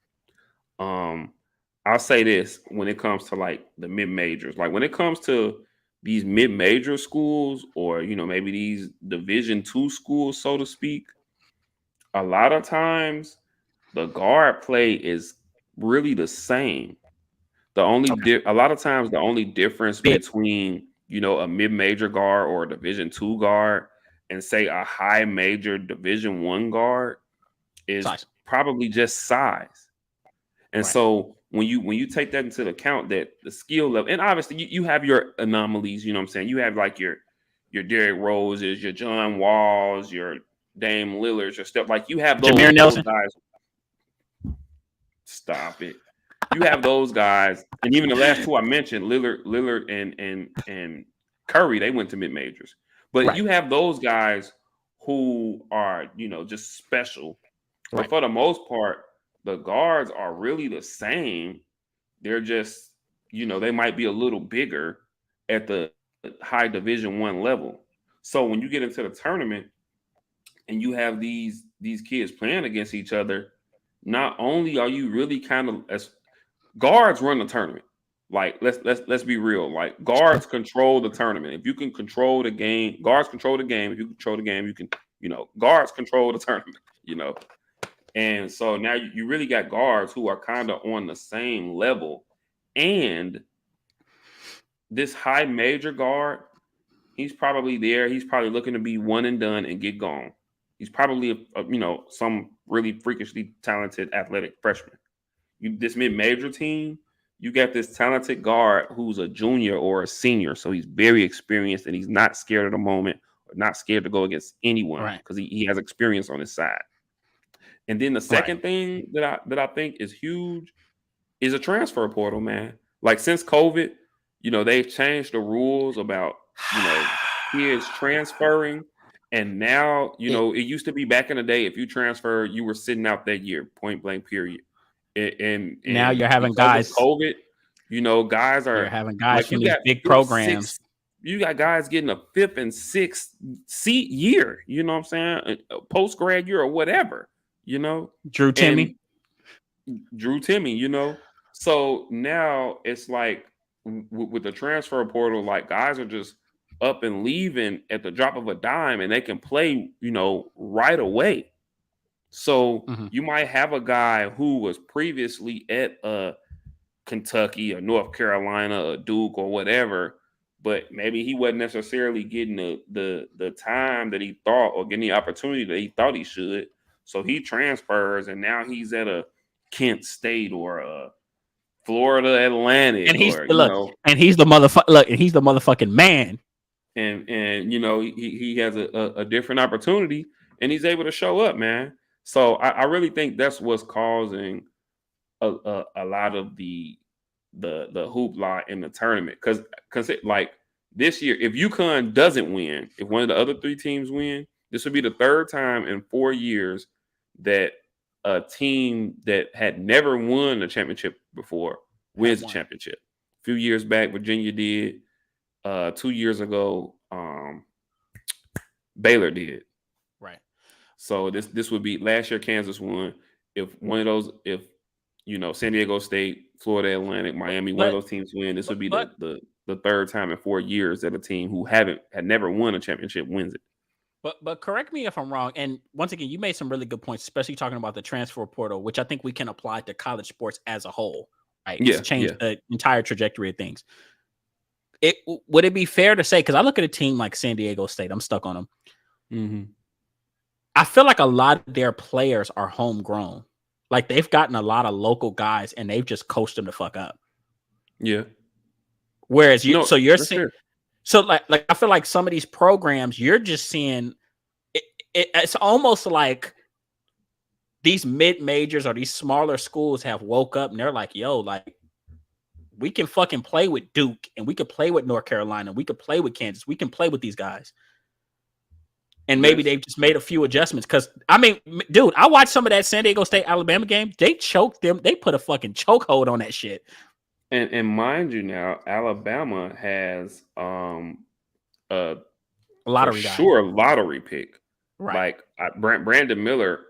I'll say this when it comes to like the mid majors, like when it comes to these mid major schools or maybe these Division two schools, so to speak. A lot of times the guard play is really the same. A lot of times the only difference Yeah, between a mid-major guard or a Division two guard and say a high major Division one guard is size. probably just size. And Right. so when you take that into account, that the skill level, and obviously you have your anomalies, you know what I'm saying? You have like your Derrick Roses, your John Walls, your Dame Lillards, your stuff like you have Jameer those Nelson. guys. Stop it. You have those guys, and even the last two I mentioned, Lillard and Curry, they went to mid majors. But Right. you have those guys who are, just special. But Right. for the most part, the guards are really the same. They're just, they might be a little bigger at the high Division one level. So when you get into the tournament, and you have these kids playing against each other. Not only are you really kind of as guards run the tournament. Like let's be real. Like Sure. guards control the tournament. If you can control the game, guards control the game. If you control the game, you can, guards control the tournament. And so now you really got guards who are kind of on the same level. And this high major guard, he's probably there. He's probably looking to be one and done and get gone. He's probably some really freakishly talented athletic freshman. This mid-major team, you got this talented guard who's a junior or a senior, so he's very experienced and he's not scared of the moment or not scared to go against anyone Right. because he has experience on his side. And then the Right. second thing that I think is huge is a transfer portal, man. Like since COVID, they've changed the rules about kids transferring. And now, it used to be back in the day, if you transfer, you were sitting out that year, point blank, period. Now And you're having because of guys. COVID, guys You're are having guys like from these big programs. you got guys getting a fifth and sixth seat year, you know what I'm saying? A post grad year or whatever, Drew and Timmy. Drew Timmy, So now it's like with the transfer portal, like guys are just up and leaving at the drop of a dime and they can play, right away. So you might have a guy who was previously at Kentucky or North Carolina or Duke or whatever, but maybe he wasn't necessarily getting the time that he thought or getting the opportunity that he thought he should. So he transfers and now he's at a Kent State or a Florida Atlantic And he's or and he's the motherfucking man. and he has a different opportunity and he's able to show up, man. So I really think that's what's causing a lot of the hoopla in the tournament because like this year, if UConn doesn't win, if one of the other three teams win, this would be the third time in 4 years that a team that had never won a championship before wins a championship. A few years back, Virginia did. 2 years ago, Baylor did. Right. So this would be last year. Kansas won. If one of those, if San Diego State, Florida Atlantic, Miami, one of those teams win, this would be the third time in 4 years that a team who had never won a championship wins it. But correct me if I'm wrong. And once again, you made some really good points, especially talking about the transfer portal, which I think we can apply to college sports as a whole. Right? Yeah, it's changed the entire trajectory of things. Would it be fair to say, because I look at a team like San Diego State, I'm stuck on them. Mm-hmm. I feel like a lot of their players are homegrown. Like they've gotten a lot of local guys and they've just coached them the fuck up. Yeah. Whereas you're seeing, sure. so like I feel like some of these programs, you're just seeing it's almost like these mid-majors or these smaller schools have woke up and they're like, yo, like we can fucking play with Duke and we could play with North Carolina. We could play with Kansas. We can play with these guys. And maybe they've just made a few adjustments. Because, I mean, dude, I watched some of that San Diego State-Alabama game. They choked them. They put a fucking chokehold on that shit. And mind you now, Alabama has a lottery pick. Right. Like Brandon Miller,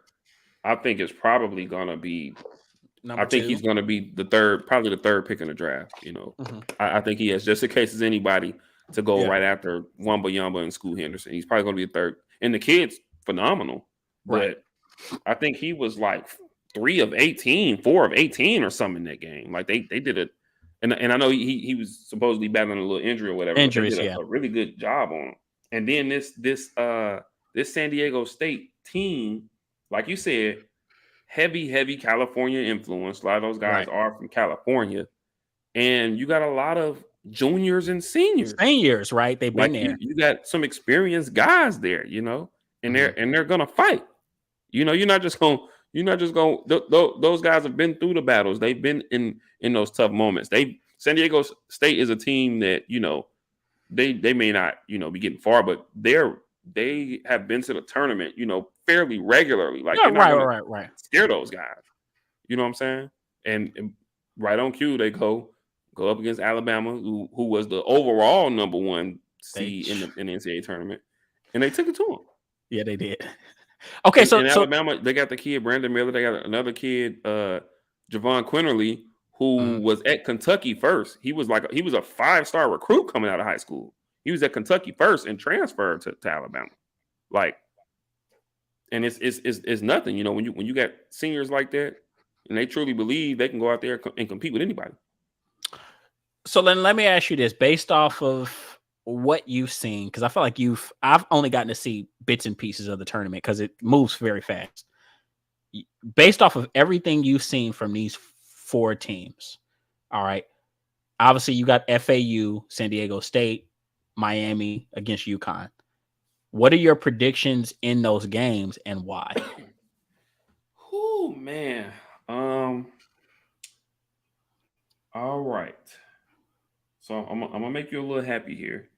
I think is probably going to be Number two. he's going to be probably the third pick in the draft. I think he has just in case as anybody to go right after Wamba Yamba and Scoot Henderson. He's probably going to be the third. And the kid's phenomenal. Right. But I think he was like 4 of 18 or something in that game. Like they did it. And I know he was supposedly battling a little injury or whatever. Injuries, but they did a really good job on him. And then this San Diego State team, like you said, heavy California influence. A lot of those guys are from California. And you got a lot of juniors and seniors. Seniors, right? They've been there. You got some experienced guys there, and they're gonna fight. You're not just gonna those guys have been through the battles. They've been in those tough moments. San Diego State is a team that, they may not, be getting far, but they have been to the tournament, fairly regularly. Like right. Scare those guys. You know what I'm saying? And right on cue, they go up against Alabama, who was the overall number one seed in the NCAA tournament, and they took it to them. Yeah, they did. Okay, In Alabama, they got the kid Brandon Miller. They got another kid, Javon Quinterly, who mhm. was at Kentucky first. He was a 5-star recruit coming out of high school. He was at Kentucky first and transferred to Alabama. Like, and it's nothing, you know, when you got seniors like that, and they truly believe they can go out there and compete with anybody. So then let me ask you this, based off of what you've seen, because I feel like I've only gotten to see bits and pieces of the tournament because it moves very fast. Based off of everything you've seen from these four teams, all right. Obviously, you got FAU, San Diego State, Miami against UConn. What are your predictions in those games and why? Oh man. All right. So I'm gonna make you a little happy here.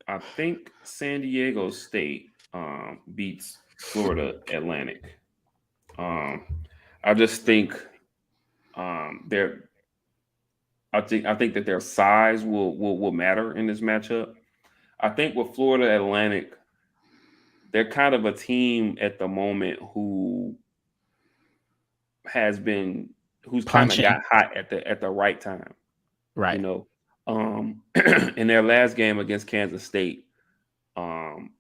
I think San Diego State beats Florida Atlantic. Um, I just think they're I think that their size will matter in this matchup. I think with Florida Atlantic, they're kind of a team at the moment has been who's kind of Punching, got hot at the right time. You right? know, in their last game against Kansas State,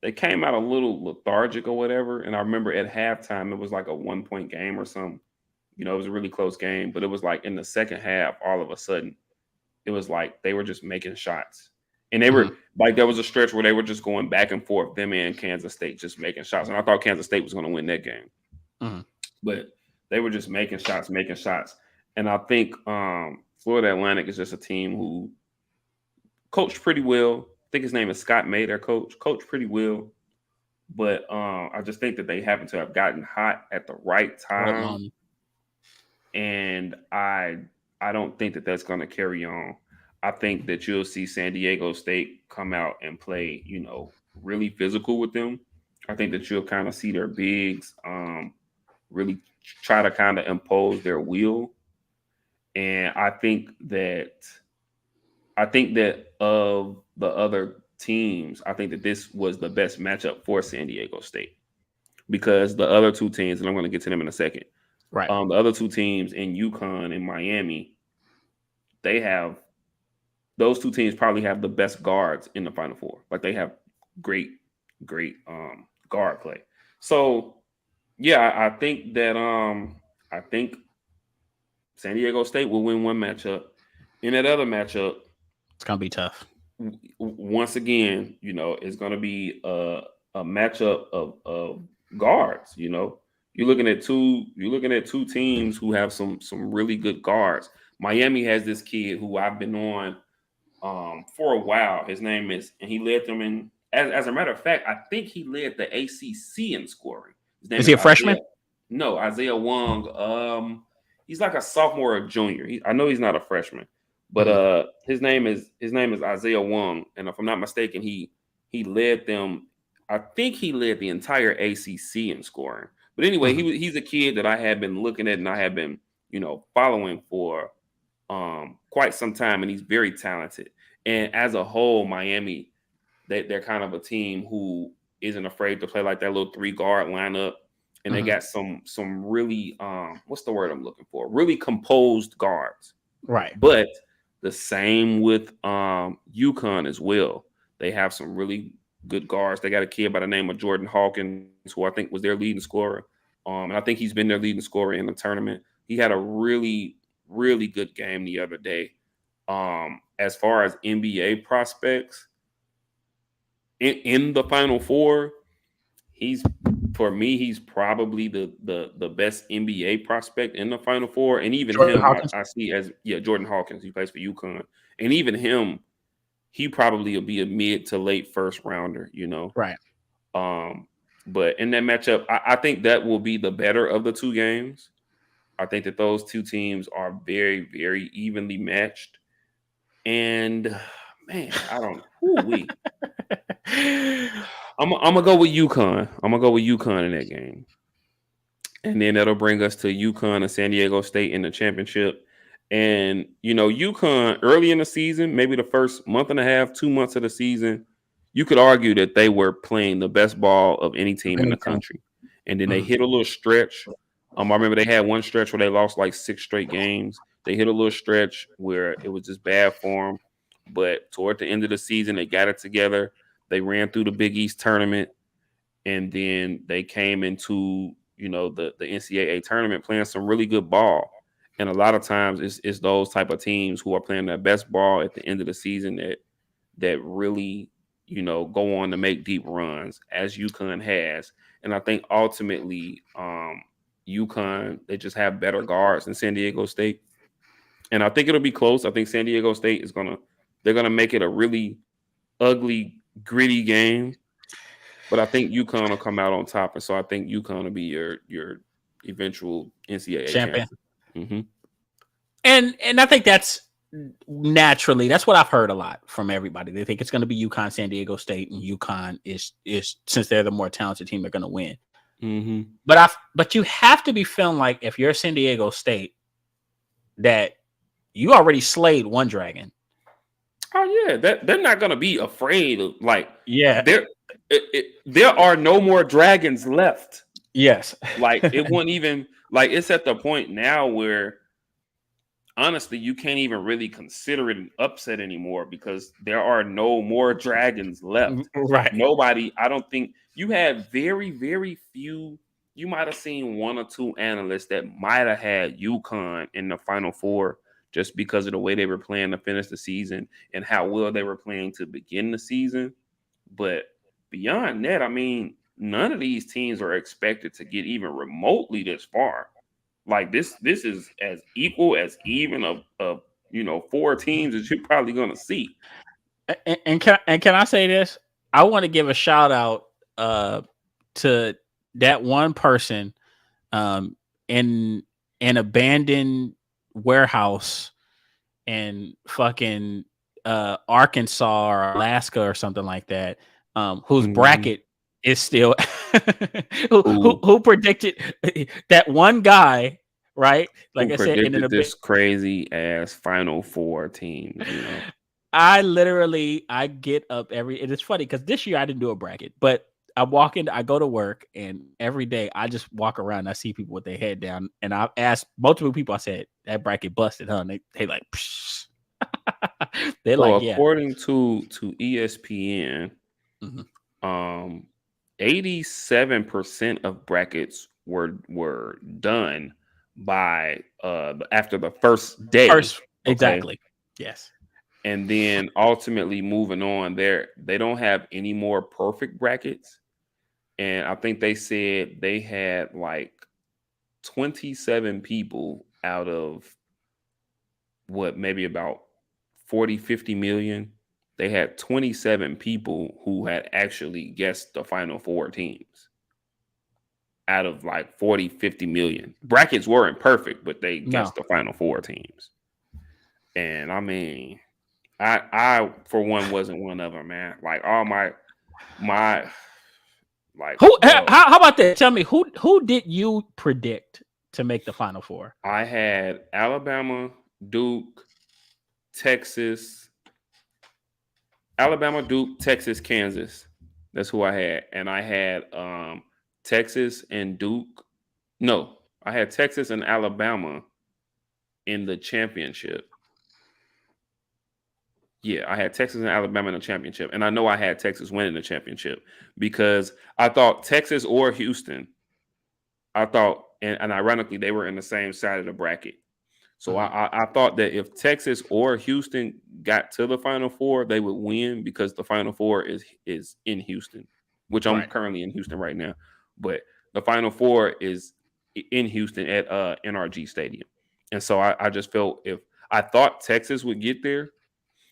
they came out a little lethargic or whatever. And I remember at halftime it was like a 1 point game or something. You know, it was a really close game, but it was like in the second half, all of a sudden, it was like they were just making shots. And they Mhm, were like there was a stretch where they were just going back and forth, them and Kansas State just making shots. And I thought Kansas State was going to win that game. mhm. But they were just making shots, making shots. And I think Florida Atlantic is just a team who coached pretty well. I think his name is Scott May, their coach. Coached pretty well. But I just think that they happen to have gotten hot at the right Right time. on. And I don't think that that's going to carry on. I think that you'll see San Diego State come out and play, you know, really physical with them. I think that you'll kind of see their bigs really try to kind of impose their will. And I think that of the other teams, I think that this was the best matchup for San Diego State because the other two teams, and I'm going to get to them in a second. Right. The other two teams in UConn and Miami, they have those two teams probably have the best guards in the Final Four. Like they have great, great guard play. So yeah, I think San Diego State will win one matchup. In that other matchup, It's gonna be tough. once again, you know, it's going to be a matchup of guards. You know, you're looking at two teams who have some really good guards. Miami has this kid who I've been on for a while. His name is, and he led them in. As a matter of fact, I think he led the ACC in scoring. His name Is he is a freshman? Isaiah. No, Isaiah Wong. He's like a sophomore or junior. I know he's not a freshman, but Mhm, his name is Isaiah Wong, and if I'm not mistaken, he led them. I think he led the entire ACC in scoring. But anyway, mhm. he's a kid that I had been looking at and I had been following for quite some time, and he's very talented. And as a whole, Miami, they're kind of a team who isn't afraid to play like that little 3 guard lineup, and they Mhm. got some really what's the word I'm looking for? Really composed guards. Right. But the same with UConn as well. They have some really good guards. They got a kid by the name of Jordan Hawkins, who I think was their leading scorer. And I think he's been their leading scorer in the tournament. He had a really, really good game the other day. As far as NBA prospects in the Final Four, he's for me, he's probably the best NBA prospect in the Final Four. And even Jordan him, Hawkins. I see as Jordan Hawkins. He plays for UConn, and even him, he probably will be a mid to late first rounder. You know, Right. um, but in that matchup, I think that will be the better of the two games. I think that those two teams are very, very evenly matched. And man, I don't. Whoo wee. I'm gonna go with UConn. I'm gonna go with UConn in that game, and then that'll bring us to UConn and San Diego State in the championship. And you know, UConn early in the season, maybe the first month and a half, 2 months of the season, you could argue that they were playing the best ball of any Of team in any the team. country. And then they Mhm. hit a little stretch. I remember they had one stretch where they lost like 6 straight games. They hit a little stretch where it was just bad for them. But toward the end of the season, they got it together. They ran through the Big East tournament, and then they came into the NCAA tournament playing some really good ball. And a lot of times, it's those type of teams who are playing their best ball at the end of the season that really go on to make deep runs, as UConn has. And I think ultimately, UConn, they just have better guards than San Diego State, and I think it'll be close. I think San Diego State they're gonna make it a really ugly, gritty game, but I think UConn will come out on top, and so I think UConn will be your eventual NCAA Champion. champion. Mm-hmm. And I think that's that's what I've heard a lot from everybody. They think it's going to be UConn, San Diego State, and UConn is since they're the more talented team, they're going to win. Mm-hmm. But you have to be feeling like if you're San Diego State that you already slayed one dragon. Oh yeah, they're not gonna be afraid of Yeah. there are no more dragons left. Yes. Like it won't even it's at the point now where honestly you can't even really consider it an upset anymore because there are no more dragons left. Right. Nobody, I don't think you had very, very few. You might have seen one or two analysts that might have had UConn in the Final Four just because of the way they were playing to finish the season and how well they were playing to begin the season. But beyond that, I mean, none of these teams are expected to get even remotely this far. Like this is as equal as even of four teams that you're probably gonna see. And can I say this? I want to give a shout out to that one person in an abandoned warehouse in fucking Arkansas or Alaska or something like that, whose Mm-hmm. bracket is still who, who Who who predicted that one guy, right? who Like I said, in predicted this crazy ass Final Four teams? I get up and it's funny because this year I didn't do a bracket, but I go to work, and every day I just walk around and I see people with their head down, and I've asked multiple people, I said, that bracket busted, huh? And they like, psh. They're So like, yeah. according to ESPN, Mhm. um 87% of brackets were done by after the first day. First, Okay. exactly. Yes. And then ultimately moving on, they don't have any more perfect brackets. And I think they said they had like 27 people out of what, maybe about 40, 50 million. They had 27 people who had actually guessed the final four teams out of like 40, 50 million. Brackets weren't perfect, but they No. guessed the final four teams. And I mean, I for one wasn't one of them, man. Like all my like Who? bro, How about that? Tell me who did you predict to make the Final Four? I had Alabama, Duke, Texas, Alabama, Duke, Texas, Kansas. That's who I had. And I had Texas and Duke. No, I had Texas and Alabama in the championship. Yeah, I had Texas and Alabama in the championship. And I know I had Texas winning the championship because I thought Texas or Houston, I thought, and ironically, they were in the same side of the bracket. So Mhm. I thought that if Texas or Houston got to the Final Four, they would win because the Final Four is in Houston, which I'm Right. currently in Houston right now. But the Final Four is in Houston at NRG Stadium, and so I just felt if I thought Texas would get there,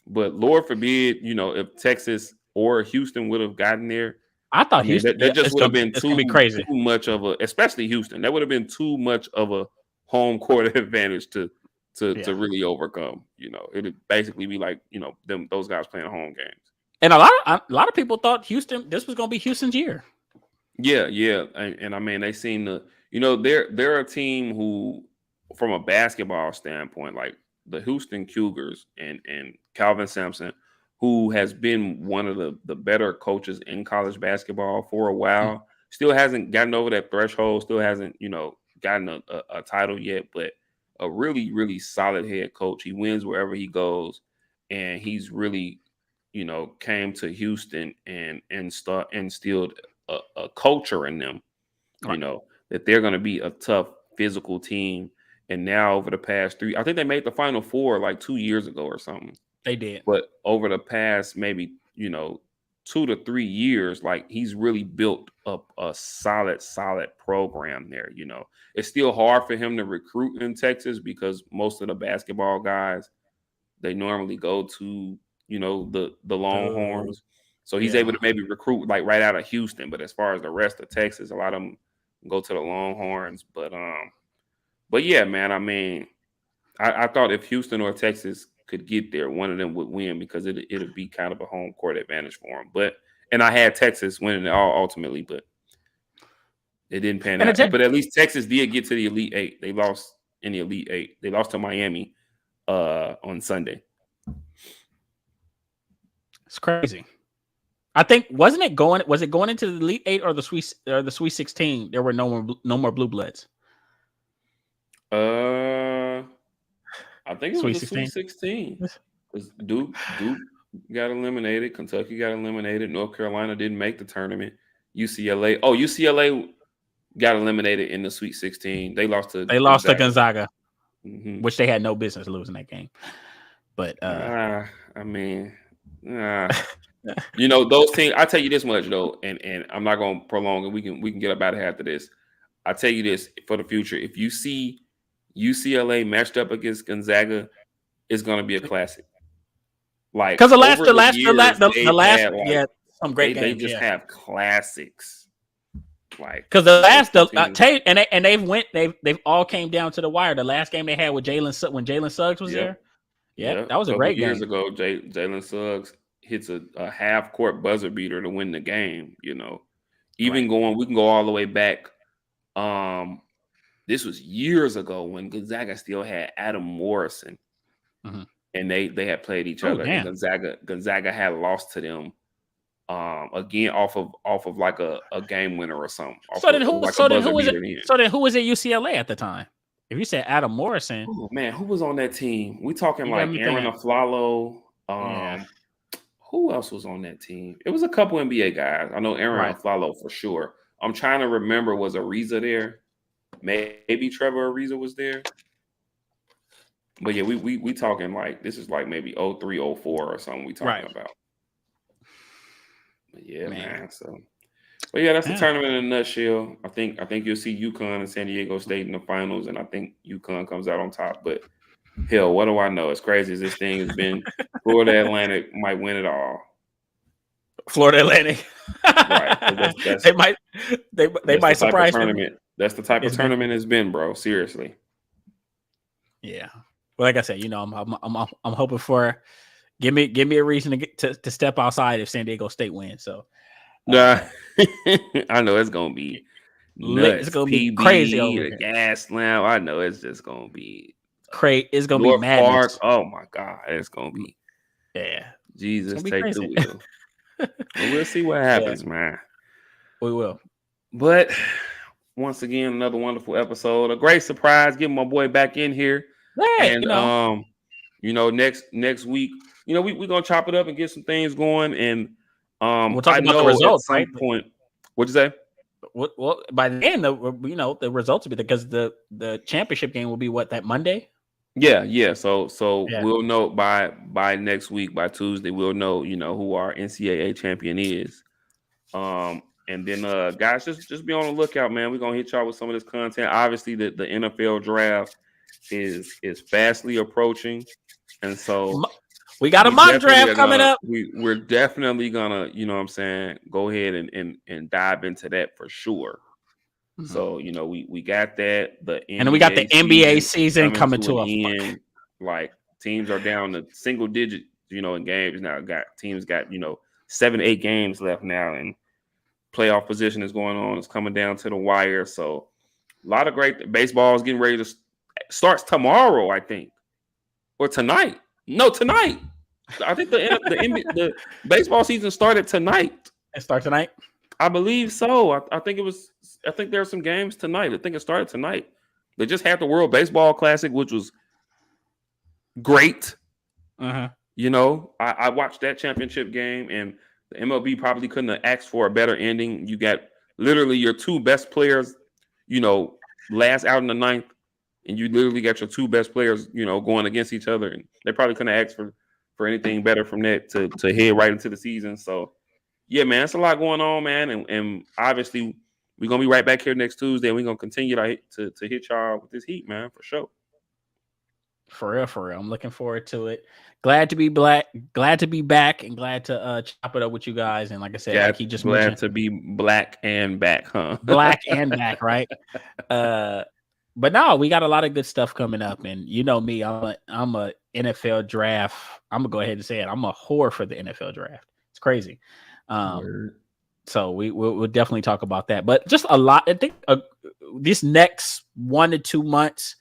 but Lord forbid, if Texas or Houston would have gotten there, I I thought mean, Houston. that Yeah, just would have been it's gonna too be crazy. too much of a, especially Houston. That would have been too much of a home court advantage to Yeah. really overcome. It'd basically be like those guys playing home games. And a lot of people thought Houston. This was gonna be Houston's year. Yeah, yeah, and I mean they seem to, they're a team who, from a basketball standpoint, like the Houston Cougars and Calvin Sampson who has been one of the better coaches in college basketball for a Mm. while. Still hasn't gotten over that threshold. Still hasn't, gotten a title yet, but a really, really solid head coach. He wins wherever he goes, and he's really, came to Houston and instilled a culture in them. You Right. know that they're going to be a tough physical team. And now over the past three, I think they made the Final Four like 2 years ago or something. They did. But over the past maybe 2 to 3 years, like he's really built up a solid program there. It's still hard for him to recruit in Texas because most of the basketball guys they normally go to the The Longhorns, so he's able yeah. to maybe recruit like right out of Houston. But as far as the rest of Texas, a lot of them go to the Longhorns. But yeah, man. I mean, I thought if Houston or Texas could get there, one of them would win because it'd be kind of a home court advantage for them. And I had Texas winning it all ultimately, but it didn't pan And out. it's But at least Texas did get to the Elite Eight. They lost in the Elite Eight. They lost to Miami on Sunday. it's crazy. I think was it going into the Elite Eight or the Sweet 16? There were no more blue bloods. Uh, I think it was Sweet the Sweet 16. 16. Because Duke got eliminated, Kentucky got eliminated, North Carolina didn't make the tournament. UCLA got eliminated in the Sweet 16. They lost to They lost to Gonzaga. Gonzaga, Mm-hmm. which they had no business losing that game. But I mean, those teams. I tell you this much though, and I'm not gonna prolong it. We can get up out of here after this. I tell you this for the future: if you see UCLA matched up against Gonzaga, it's gonna be a classic. Like because the last, over the the last, the last, years, the they've last, had like yeah, some great they games. just Yeah, have classics. Like because the last, those two teams. they've all came down to the wire. The last game they had with when Jalen Suggs was Yep. there. Yeah, Yeah, that a was a couple great years game. ago, Jalen Suggs hits a half court buzzer beater to win the game. Right. We can go all the way back. Um, this was years ago when Gonzaga still had Adam Morrison, Mm-hmm. and they had played each Oh other, and damn. Gonzaga had lost to them. Again off of like a game winner or something. So then It who was was like a so then who buzzer was it? beater then. So then who was at UCLA at the time? If you said Adam Morrison, Oh man, who was on that team? We talking you got like me Aaron thinking. Aflalo. Yeah. Who else was on that team? It was a couple NBA guys. I know Aaron Right. Aflalo for sure. I'm trying to remember, was Ariza there? Maybe Trevor Ariza was there. But yeah, we talking like this is like maybe 03, 04 or something we talking Right. about. But yeah, Man. man. But yeah, that's the Yeah. tournament in a nutshell. I think you'll see UConn and San Diego State in the finals, and I think UConn comes out on top. But hell, what do I know? As crazy as this thing has been, Florida Atlantic might win it all. Florida Atlantic. Right. That's they might they that's the might type of surprise people. tournament. That's the type of It's been tournament it's been, bro. Seriously. yeah. Well, like I said, I'm hoping for give me a reason to get to step outside if San Diego State wins. So Nah, I know it's gonna be it's nuts. gonna be crazy PB, over the here. gas lamp. I know it's just gonna be It's gonna be North madness. Park. Oh my God, it's gonna be Yeah. Jesus Be take crazy. the wheel. Well, we'll see what happens, man. We will. But once again, another wonderful episode. A great surprise getting my boy back in here. Hey, And next week, we're gonna chop it up and get some things going. And we'll talk I about the know at results, some right? point, what'd you say? Well, by the end, the results will be because the championship game will be that Monday. Yeah. So Yeah. we'll know by next week, by Tuesday, we'll know, who our NCAA champion is. And then guys, just be on the lookout, man. We're gonna hit y'all with some of this content. Obviously, the NFL draft is fastly approaching. And so we got a mock draft coming up. We're definitely gonna, go ahead and dive into that for sure. Mm-hmm. So, we got that. And we got the NBA season coming to an end. Like teams are down to single digit, in games now. Teams got 7, 8 games left now, and playoff position is going on. It's coming down to the wire. So a lot of great baseball is getting ready to starts tomorrow, I think, or tonight. No, tonight. I think the baseball season started tonight. It starts tonight. I believe so. I think it was. I think there are some games tonight. I think it started tonight. They just had the World Baseball Classic, which was great. Uh-huh. You know, I watched that championship game, and the MLB probably couldn't have asked for a better ending. You got literally your two best players, you know, last out in the ninth, and you literally got your two best players, you know, going against each other, and they probably couldn't have asked for anything better from that to head right into the season. So, yeah, man, it's a lot going on, man, and obviously we're gonna be right back here next Tuesday. And we're gonna continue to hit y'all with this heat, man, for sure. For real, for real. I'm looking forward to it. Glad to be black. Glad to be back, and glad to chop it up with you guys. And like I said, like he just Glad mentioned, to be black and back, huh? black and back, right? But no, we got a lot of good stuff coming up, and you know me, I'm a NFL draft. I'm gonna go ahead and say it. I'm a whore for the NFL draft. It's crazy. So we'll definitely talk about that. But just a lot. I think this next 1 to 2 months.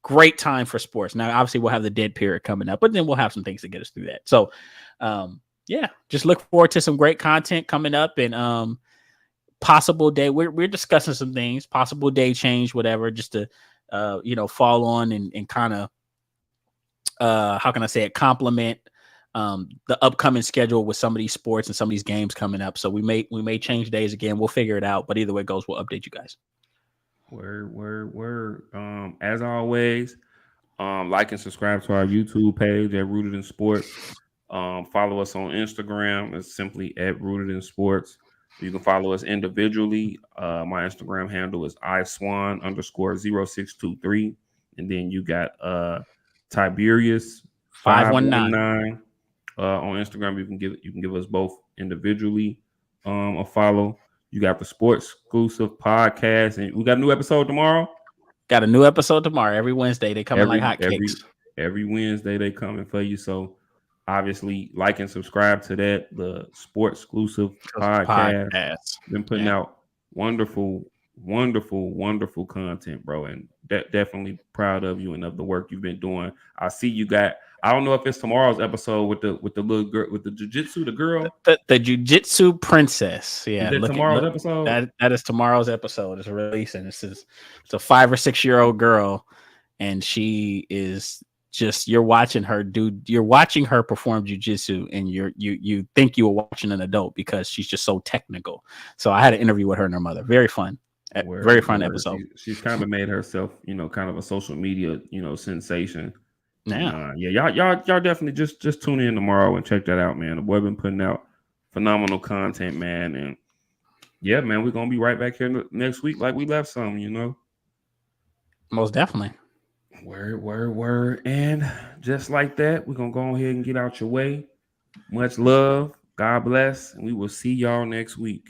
Great time for sports. Now, obviously, we'll have the dead period coming up, but then we'll have some things to get us through that. So, yeah, just look forward to some great content coming up and possible day. We're discussing some things, possible day change, whatever, just to fall on and kind of how can I say it, complement the upcoming schedule with some of these sports and some of these games coming up. So we may change days again. We'll figure it out. But either way it goes, we'll update you guys. Word. As always, like and subscribe to our YouTube page at Rooted in Sports. Follow us on Instagram. It's simply at Rooted in Sports. You can follow us individually. My Instagram handle is iswan_0623. And then you got Tiberius 519 on Instagram. You can give us both individually a follow. You got the sports exclusive podcast, and we got a new episode tomorrow. Got a new episode tomorrow. Every Wednesday they coming like hotcakes. Every Wednesday they coming for you. So obviously, like and subscribe to that. The sports exclusive podcast. Been putting out wonderful content, bro, and definitely proud of you and of the work you've been doing. I see you got. I don't know if it's tomorrow's episode with the little girl with the jujitsu, the girl, the jujitsu princess. Yeah, tomorrow's episode. That is tomorrow's episode. It's releasing. It's a 5 or 6 year old girl, and she is just you're watching her perform jujitsu, and you think you were watching an adult because she's just so technical. So I had an interview with her and her mother. Very fun. Very fun episode. She's kind of made herself, kind of a social media, sensation. Yeah, y'all definitely just tune in tomorrow and check that out, man. The boy been putting out phenomenal content, man, and yeah, man, we're gonna be right back here next week like we left some, Most definitely. Word, and just like that, we're gonna go ahead and get out your way. Much love, God bless, and we will see y'all next week.